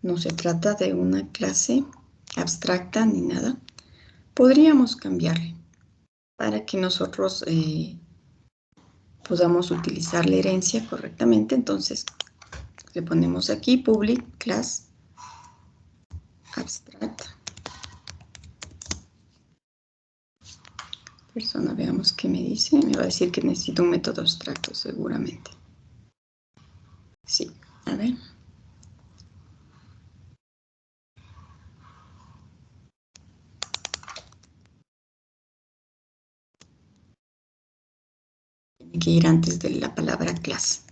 No se trata de una clase abstracta ni nada. Podríamos cambiarle para que nosotros podamos utilizar la herencia correctamente. Entonces, le ponemos aquí public class abstract. Persona, veamos qué me dice. Me va a decir que necesito un método abstracto, seguramente. Sí, a ver. Tiene que ir antes de la palabra clase.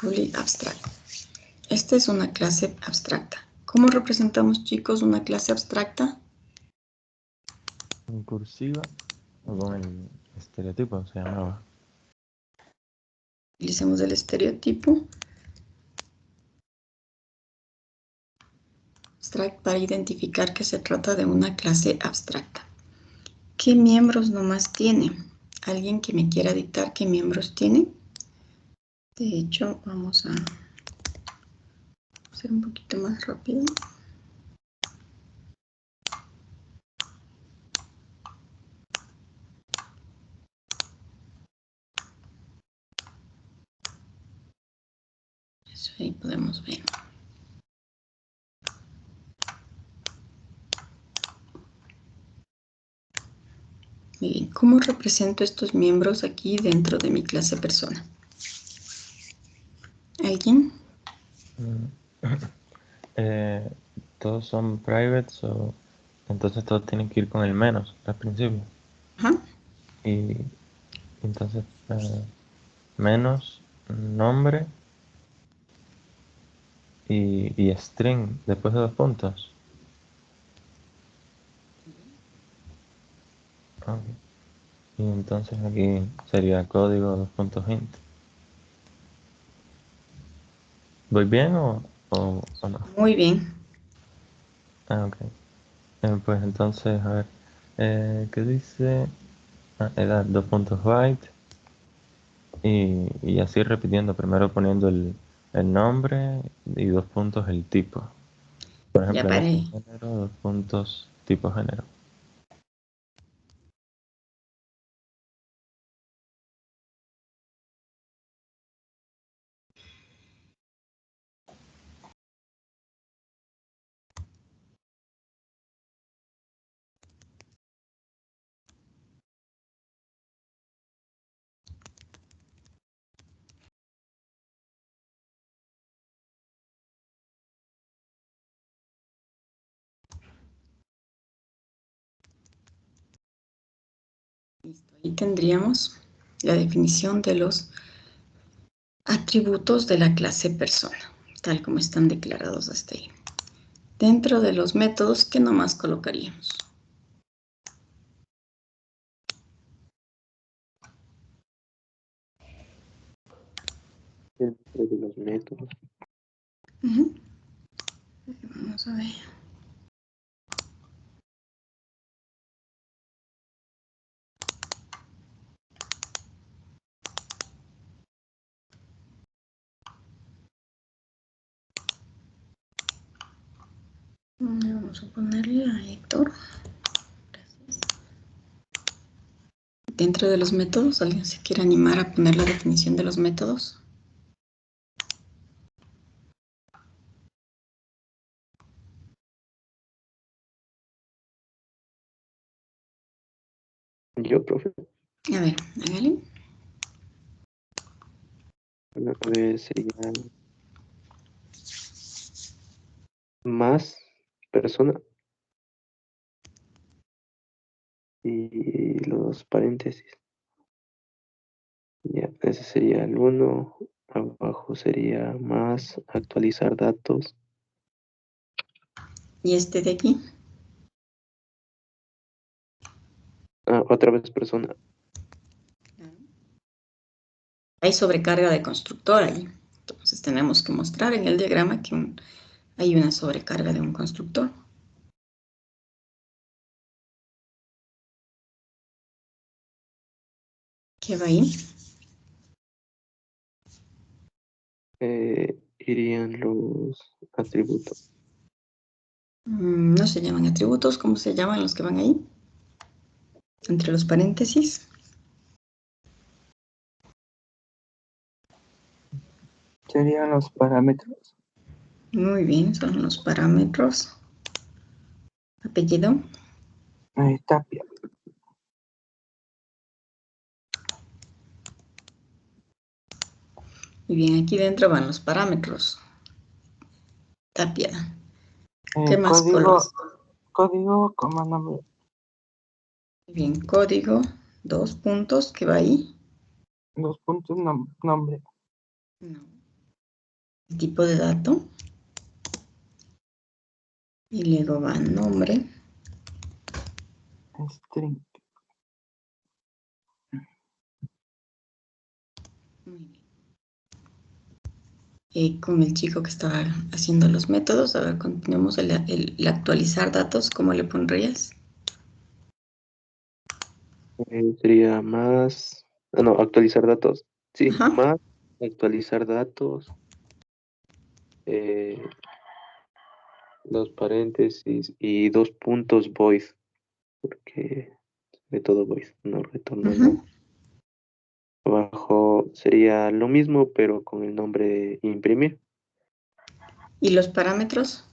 Public abstract. Esta es una clase abstracta. ¿Cómo representamos, chicos, una clase abstracta? En cursiva o con el estereotipo se llamaba. Utilicemos el estereotipo abstract para identificar que se trata de una clase abstracta. ¿Qué miembros nomás tiene? ¿Alguien que me quiera dictar qué miembros tiene? De hecho, vamos a hacer un poquito más rápido. Eso ahí podemos ver. Muy bien, ¿cómo represento estos miembros aquí dentro de mi clase persona? ¿Alguien? Todos son privates, entonces todos tienen que ir con el menos al principio. Ajá. Y entonces menos nombre y string después de 2 puntos. Ok. Y entonces aquí sería código 2 puntos int. ¿Voy bien o no? Muy bien. Ah, ok. Pues entonces, a ver, ¿qué dice? Edad 2 puntos byte. Y así repitiendo, primero poniendo el nombre y 2 puntos el tipo. Por Ya ejemplo, en este paré. género, 2 puntos tipo género. Listo. Ahí tendríamos la definición de los atributos de la clase persona, tal como están declarados hasta ahí. Dentro de los métodos, ¿qué nomás colocaríamos? Dentro de los métodos. Vamos a ver. Vamos a ponerle a Héctor. Gracias. Dentro de los métodos, ¿alguien se quiere animar a poner la definición de los métodos? Yo, profe. A ver, hágale. A ver, sería más persona y los paréntesis. Ya, ese sería el uno. Abajo sería más actualizar datos. ¿Y este de aquí? Otra vez persona. Hay sobrecarga de constructor ahí. Entonces tenemos que mostrar en el diagrama que hay una sobrecarga de un constructor. ¿Qué va ahí? Irían los atributos. No se llaman atributos, ¿cómo se llaman los que van ahí? Entre los paréntesis. Serían los parámetros. Muy bien, son los parámetros. Apellido. Tapia. Muy bien, aquí dentro van los parámetros. Tapia. ¿Qué más colocas? Código como nombre. Bien, código, 2 puntos, ¿qué va ahí? Los puntos nombre. No. El tipo de dato. Y luego va nombre. String. Muy bien. Con el chico que estaba haciendo los métodos, a ver, continuemos el actualizar datos, ¿cómo le pondrías? Sería más. No, actualizar datos. Sí, Ajá. más actualizar datos. eh, los paréntesis y 2 puntos void. Porque de todo void, no retorna Ajá. nada. Abajo sería lo mismo, pero con el nombre imprimir. ¿Y los parámetros?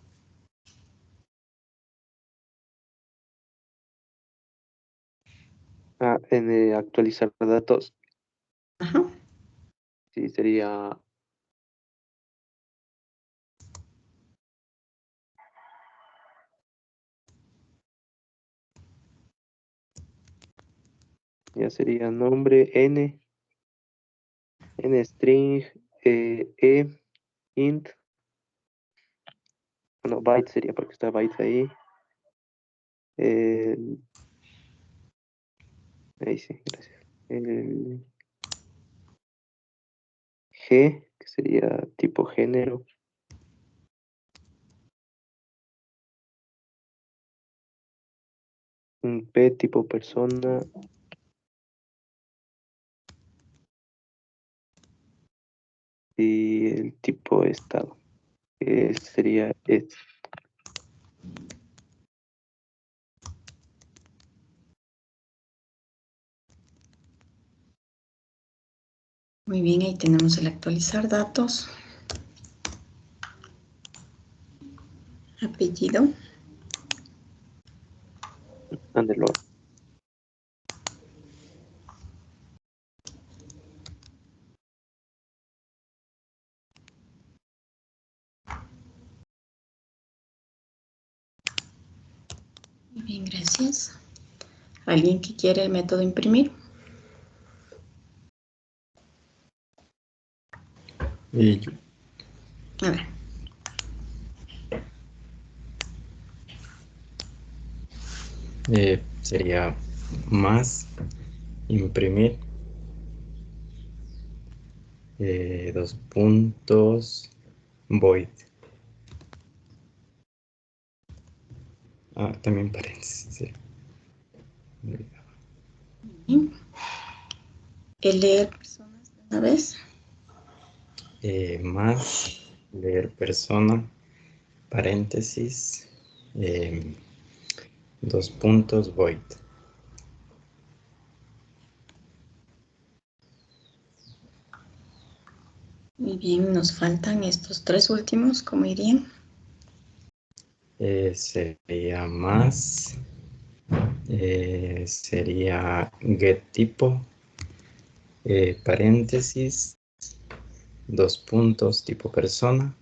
En actualizar datos, Ajá. sí, sería. Ya sería nombre n string, int, no, byte sería porque está byte ahí. El- ahí sí, gracias. El G, que sería tipo género. Un P tipo persona. Y el tipo estado, que sería Muy bien, ahí tenemos el actualizar datos. Apellido. Andalor. Muy bien, gracias. ¿Alguien que quiere el método imprimir? Y yo. A ver. Sería más imprimir 2 puntos void. También paréntesis. Sí. ¿El leer personas de una vez? Más leer persona, paréntesis, 2 puntos void. Muy bien, nos faltan estos 3 últimos, ¿cómo irían? Sería más, sería get tipo, paréntesis, 2 puntos tipo persona.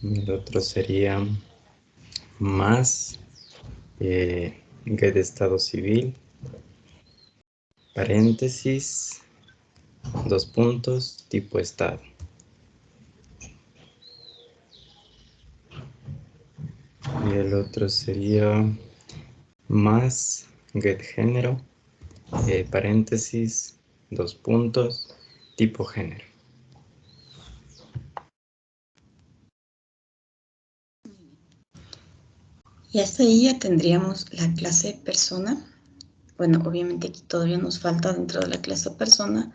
El otro sería más get estado civil, paréntesis, 2 puntos tipo estado. Y el otro sería más get género, paréntesis, 2 puntos tipo género. Y hasta ahí ya tendríamos la clase persona. Bueno, obviamente aquí todavía nos falta dentro de la clase persona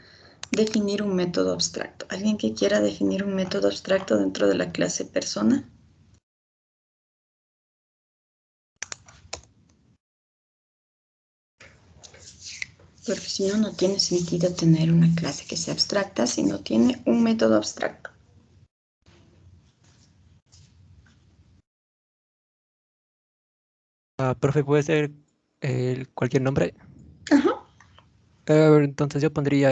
definir un método abstracto. ¿Alguien que quiera definir un método abstracto dentro de la clase persona? Porque si no, no tiene sentido tener una clase que sea abstracta si no tiene un método abstracto. Profe, ¿puede ser cualquier nombre? Ajá. Entonces yo pondría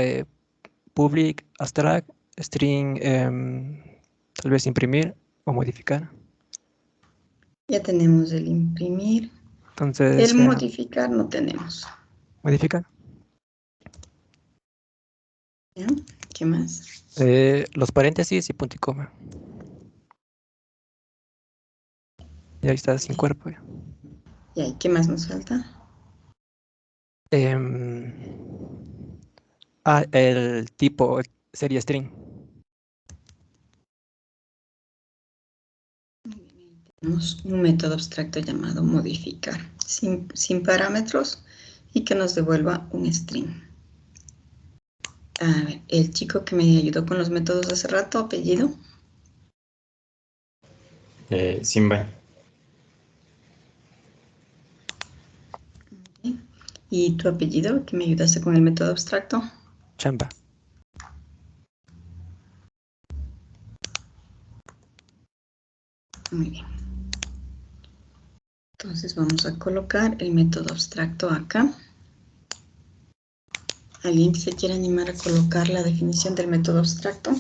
public, abstract, string, tal vez imprimir o modificar. Ya tenemos el imprimir. Entonces, El modificar no tenemos. modificar. ¿Ya? ¿Qué más? Los paréntesis y punto y coma. Y ahí está sin cuerpo. Ya. ¿Y ahí qué más nos falta? Em, el tipo sería string. Tenemos un método abstracto llamado modificar, sin parámetros y que nos devuelva un string. A ver, el chico que me ayudó con los métodos de hace rato, apellido. Sin baño. ¿Y tu apellido que me ayudaste con el método abstracto? Chamba. Muy bien. Entonces vamos a colocar el método abstracto acá. ¿Alguien que se quiera animar a colocar la definición del método abstracto?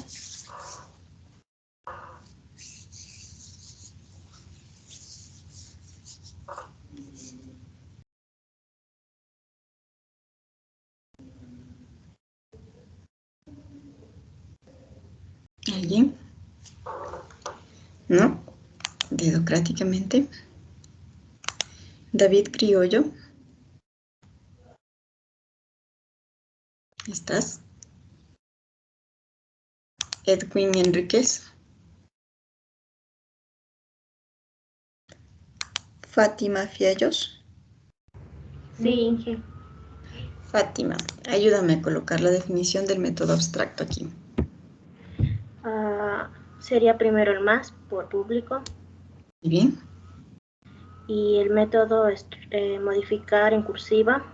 ¿Alguien? ¿No? Dedocráticamente. David Criollo. ¿Estás? Edwin Enríquez. Fátima Fiallos. Sí, Inge. Fátima, ayúdame a colocar la definición del método abstracto aquí. Sería primero el más por público Muy bien. y el método es modificar en cursiva.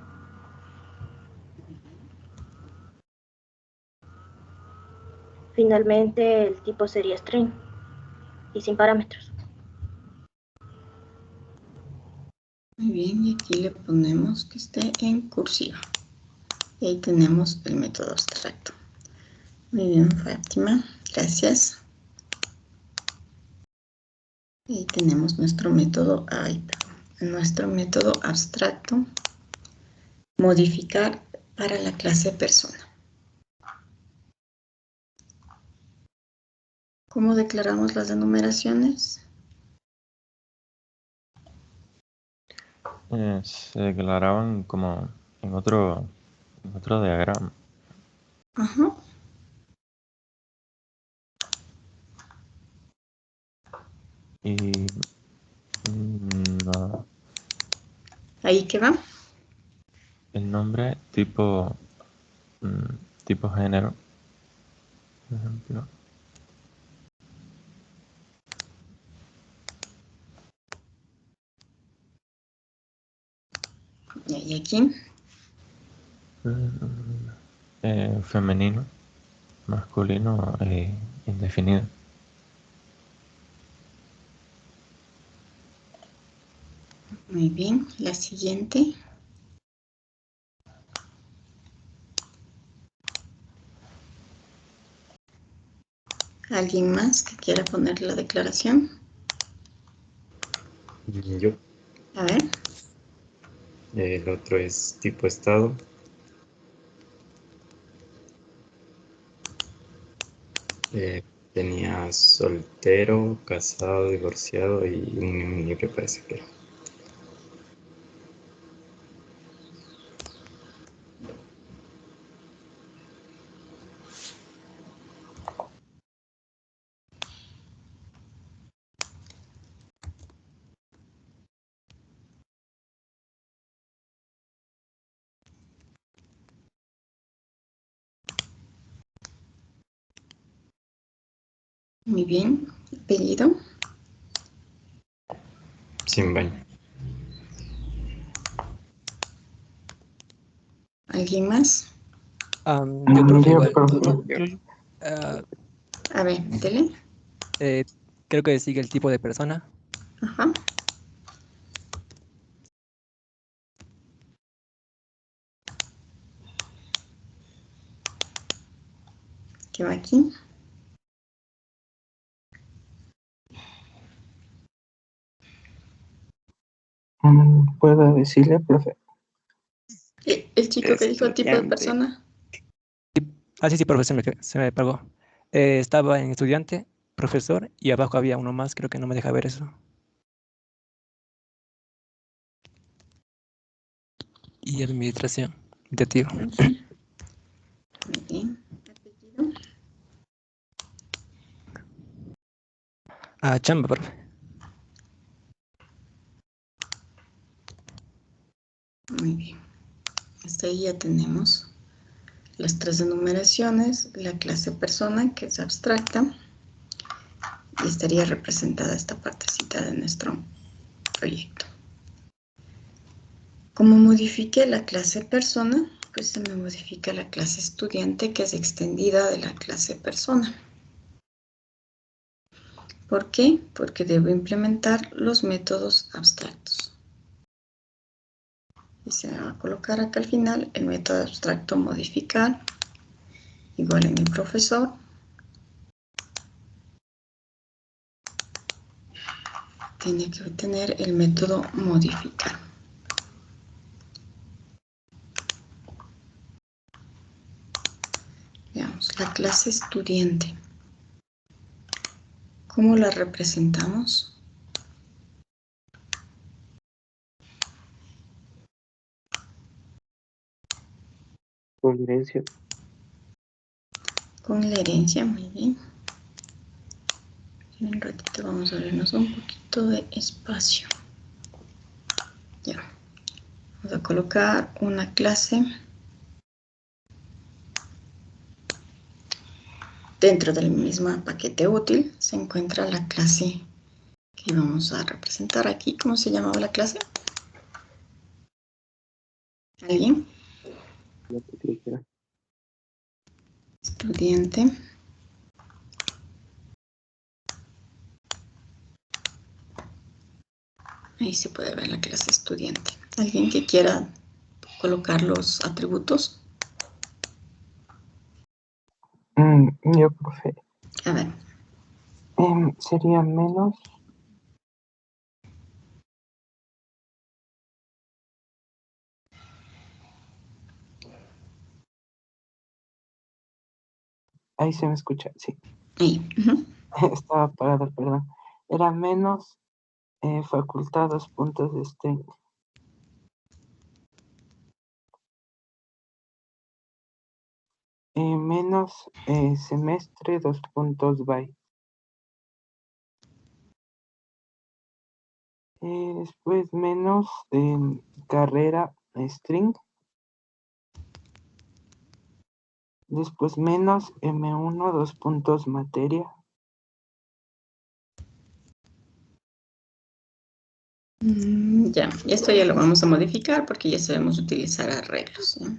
Finalmente el tipo sería string y sin parámetros. Muy bien, y aquí le ponemos que esté en cursiva. Y ahí tenemos el método abstracto. Muy bien, Fátima, gracias. Y tenemos nuestro método, nuestro método abstracto, modificar para la clase persona. ¿Cómo declaramos las enumeraciones? Se declaraban como en otro diagrama. Ajá. Y no, ¿Ahí qué va? el nombre tipo género, por ejemplo. Y aquí, Femenino, masculino, indefinido. muy bien. La siguiente. ¿Alguien más que quiera poner la declaración? Yo. A ver. El otro es tipo estado. Tenía soltero, casado, divorciado y unión libre, parece que era. Muy bien. Apellido. Sin baño. ¿Alguien más? Yo, profe, Yo, igual. profe. Ah, A ver, dele. creo que sigue el tipo de persona. Ajá. ¿Qué va aquí? ¿Puedo decirle, profe? El chico que dijo tipo de Estudiante. persona. Sí, profe, se me pagó. Estaba en estudiante, profesor, y abajo había uno más, creo que no me deja ver eso. Y administración, administrativo. Muy bien. Apellido. Chamba, profe. Muy bien. Hasta ahí ya tenemos las tres enumeraciones, la clase persona, que es abstracta, y estaría representada esta partecita de nuestro proyecto. Como modifique la clase persona, pues se me modifica la clase estudiante, que es extendida de la clase persona. ¿Por qué? Porque debo implementar los métodos abstractos. Y se me va a colocar acá al final el método abstracto modificar, igual en el profesor. Tiene que tener el método modificar. Veamos, la clase estudiante. ¿Cómo la representamos? Con herencia. Con la herencia, muy bien. En un ratito vamos a vernos un poquito de espacio. Ya. Vamos a colocar una clase dentro del mismo paquete útil. Se encuentra la clase que vamos a representar aquí. ¿Cómo se llamaba la clase? ¿Alguien? Estudiante. Ahí se puede ver la clase estudiante. ¿Alguien que quiera colocar los atributos? Yo, profe. A ver. Sería menos Ahí se me escucha, sí. Ahí. Ujú. Estaba apagado, perdón. Era menos facultados puntos de string. Menos semestre 2 puntos by. Después menos carrera string. Después menos M1 2 puntos materia. Ya, esto ya lo vamos a modificar porque ya sabemos utilizar arreglos, ¿no?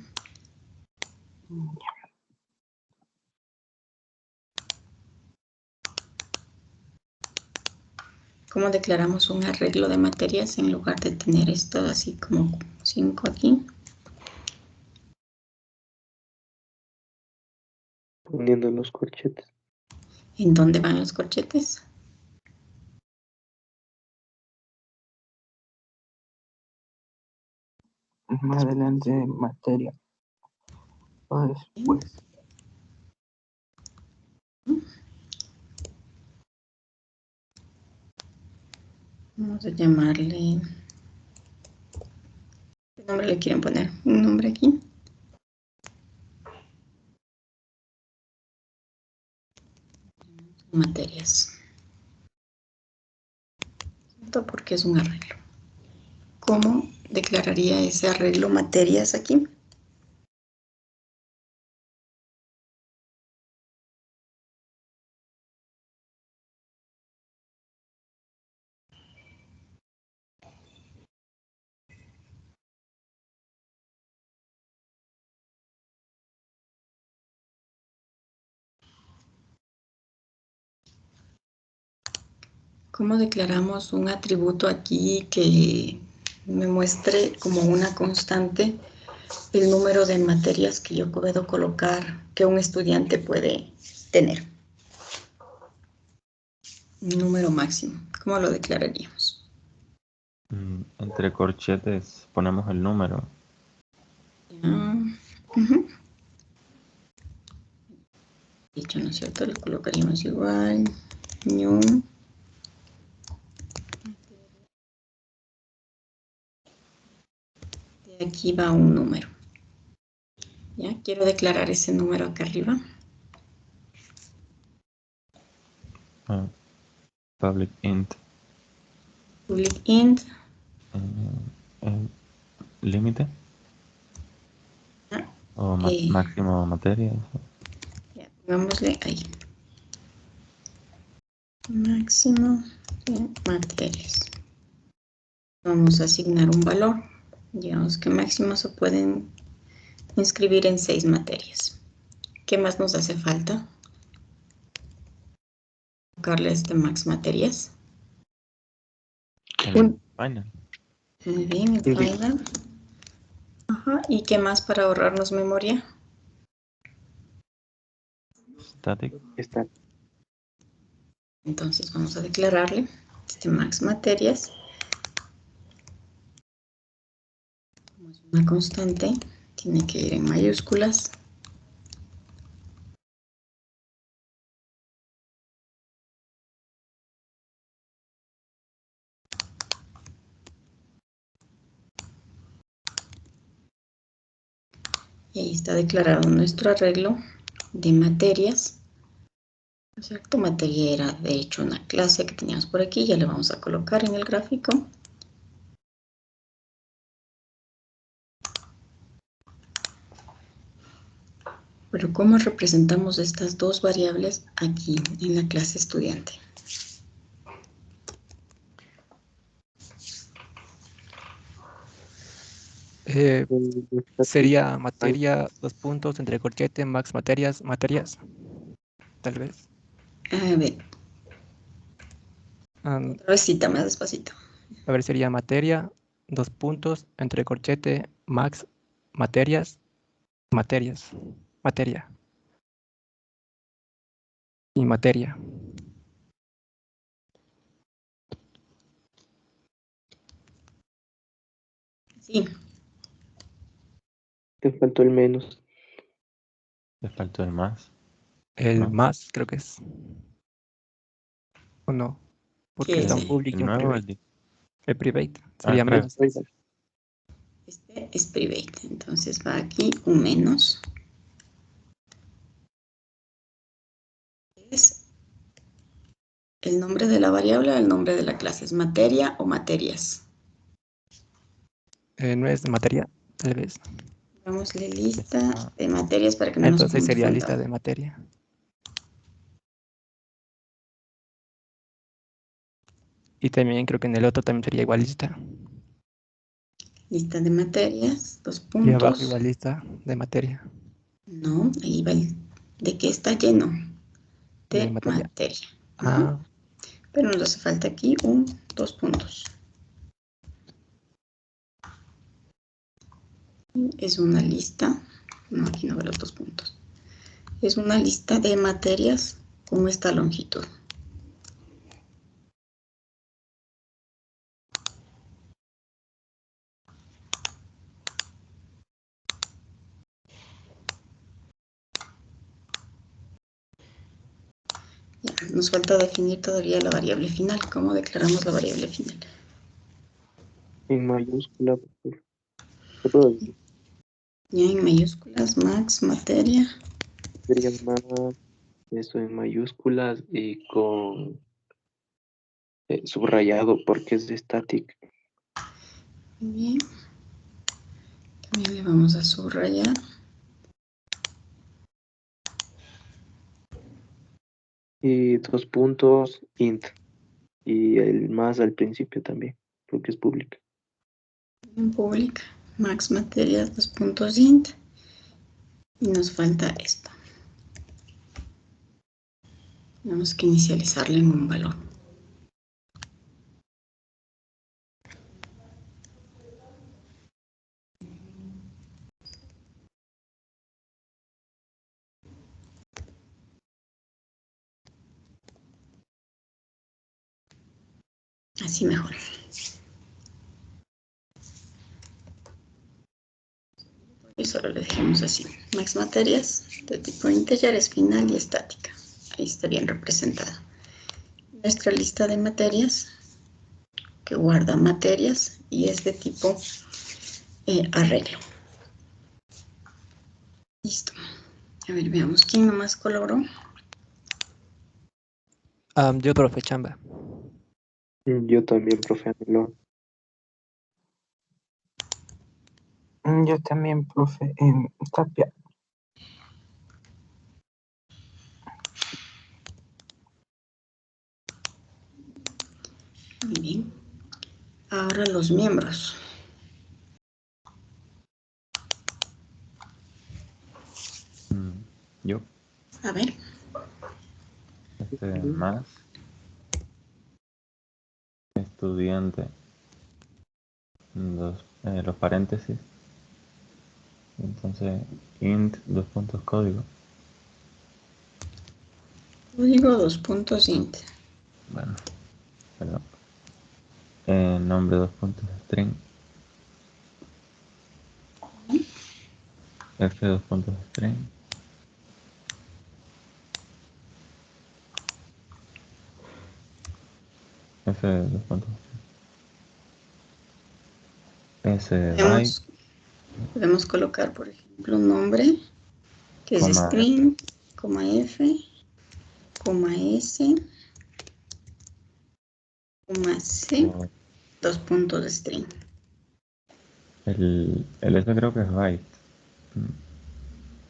¿Cómo declaramos un arreglo de materias en lugar de tener esto así como 5 aquí? Poniendo los corchetes. ¿En dónde van los corchetes? Más adelante materia. O después. Vamos a llamarle... ¿Qué nombre le quieren poner? ¿Un nombre aquí? Materias. ¿Cierto? Porque es un arreglo. ¿Cómo declararía ese arreglo materias aquí? ¿Cómo declaramos un atributo aquí que me muestre como una constante el número de materias que yo puedo colocar, que un estudiante puede tener? Un número máximo. ¿Cómo lo declararíamos? Entre corchetes ponemos el número. Ujú. Dicho, ¿no es cierto? Le colocaríamos igual. New. De aquí va un número. ¿Ya? Quiero declarar ese número acá arriba. Public int. Public int. Límite. O máximo materia. Ya, pongámosle ahí. Máximo de materias. Vamos a asignar un valor. Digamos que máximo se pueden inscribir en 6 materias. ¿Qué más nos hace falta? Colocarle este max materias. El final. Muy bien, el final. Ajá. ¿Y qué más para ahorrarnos memoria? Static. Está. Entonces vamos a declararle este max materias. Como es una constante, tiene que ir en mayúsculas. Y ahí está declarado nuestro arreglo de materias. Exacto, materia era de hecho una clase que teníamos por aquí, ya le vamos a colocar en el gráfico. Pero ¿cómo representamos estas dos variables aquí en la clase estudiante? Sería materia, 2 puntos, entre corchete, max materias, materias, tal vez. A ver, otra vez cita más despacito. A ver, sería materia, 2 puntos, entre corchete, max materias, materias, materia y materia. Sí, Te faltó el menos. Le faltó el más. El ¿no? más, creo que es. ¿O no? Porque ¿Qué es está un el? public y ¿El un nuevo o private. el El private Ah, el sería private. menos. Este es private. Entonces va aquí un menos. Es el nombre de la variable o el nombre de la clase. ¿Es materia o materias? No es materia, tal vez. Pongámosle lista Está- de materias para que no nos Entonces sería lista confundamos. de materia. Y también creo que en el otro también sería igual lista. Lista de materias, dos Y abajo puntos. igual lista de materia. No, ahí va el de qué está lleno. De De materia. materia. Ah, Pero nos hace falta aquí dos puntos. Es una lista. No, aquí no veo los 2 puntos. Es una lista de materias con esta longitud. Ya, nos falta definir todavía la variable final. ¿Cómo declaramos la variable final? En mayúscula, por favor. ¿Qué puedo decir? Ya en mayúsculas, max, materia. Sería más eso en mayúsculas y con subrayado porque es de static. Muy bien. También le vamos a subrayar. Y 2 puntos int. Y el más al principio también, porque es pública. En pública. Max materias, 2 puntos int. Y nos falta esto. Tenemos que inicializarle en un valor. Así mejor. Y solo le dejemos así. Max materias de tipo integer es final y estática. Ahí está bien representada. Nuestra lista de materias que guarda materias y es de tipo arreglo. Listo. A ver, veamos quién nomás colaboró. yo, profe Chamba. Yo también, profe Anilón. Yo también, profe, Tapia. Muy bien. Ahora los miembros. Yo, A ver, más estudiante, los paréntesis, entonces int, 2 puntos código, código 2 puntos int. bueno, perdón, nombre 2 puntos string, f 2 puntos string, f 2 puntos s byte, Podemos colocar, por ejemplo, un nombre que es coma string, coma f, coma s, coma c, o 2 puntos de string. el s creo que es byte,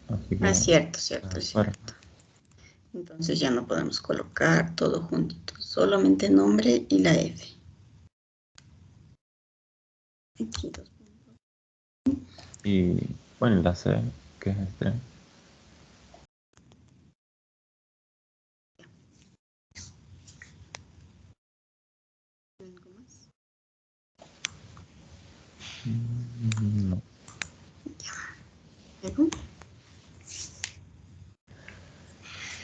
así que Cierto, fuera. cierto. Entonces ya no podemos colocar todo juntito, solamente nombre y la f. Aquí 2 puntos. Y bueno, la c, que es string. ¿Algo más? No. Luego,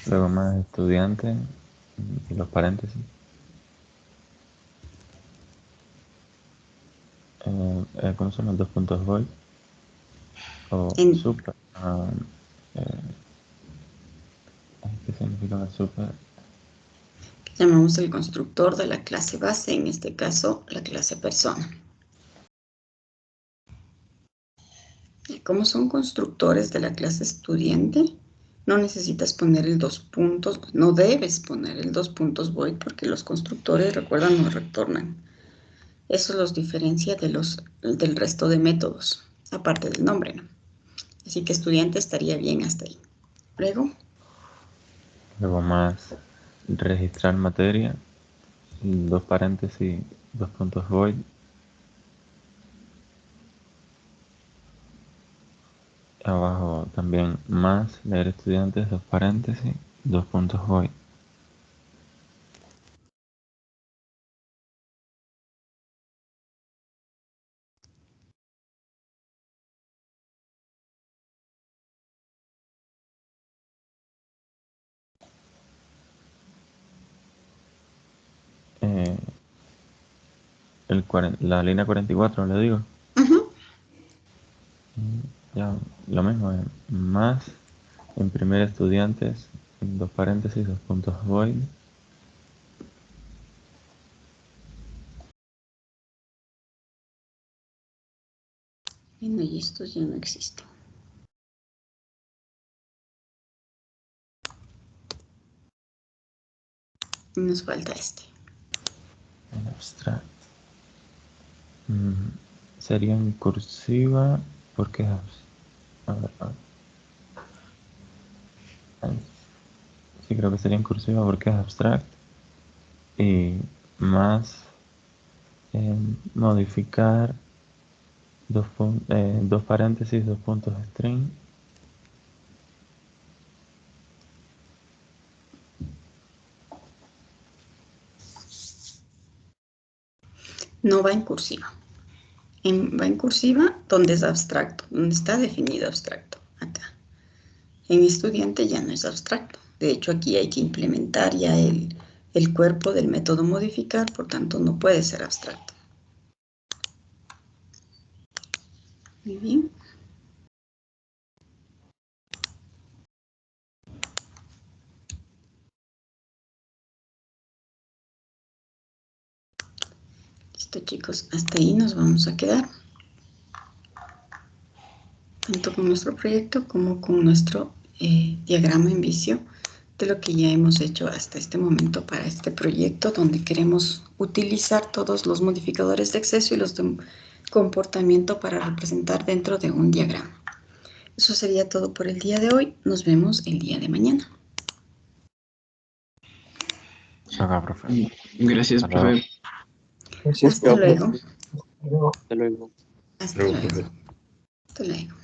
Luego más estudiante y los paréntesis. ¿Cómo son los 2 puntos void? O En- super. ¿Qué significa la super? Llamamos el constructor de la clase base, en este caso la clase persona. Como son constructores de la clase estudiante, no necesitas poner el 2 puntos, no debes poner el 2 puntos void porque los constructores, recuerdan, no retornan. Eso los diferencia del resto de métodos, aparte del nombre, ¿no? Así que estudiante estaría bien hasta ahí. Luego Más registrar materia, 2 paréntesis, 2 puntos void. Abajo también más leer estudiantes, 2 paréntesis, 2 puntos void. La línea 44, le digo. Ya, lo mismo, más imprimir estudiantes, 2 paréntesis, 2 puntos void. Bueno, y estos ya no existen. Nos falta este. En abstract. Sería en cursiva, porque a ver. Sí, creo que sería en cursiva porque es abstract. Y más modificar 2 paréntesis, 2 puntos string. No va en cursiva. Va en cursiva donde es abstracto, donde está definido abstracto, acá. En estudiante ya no es abstracto. De hecho, aquí hay que implementar ya el cuerpo del método modificar, por tanto no puede ser abstracto. Muy bien. Listo, chicos, hasta ahí nos vamos a quedar. Tanto con nuestro proyecto como con nuestro diagrama en vicio de lo que ya hemos hecho hasta este momento para este proyecto, donde queremos utilizar todos los modificadores de acceso y los de comportamiento para representar dentro de un diagrama. Eso sería todo por el día de hoy. Nos vemos el día de mañana. Acá, profe. Gracias, Hasta luego. profe. Gracias, Hasta luego. Hasta luego. Hasta Luego, luego. profe. Hasta luego.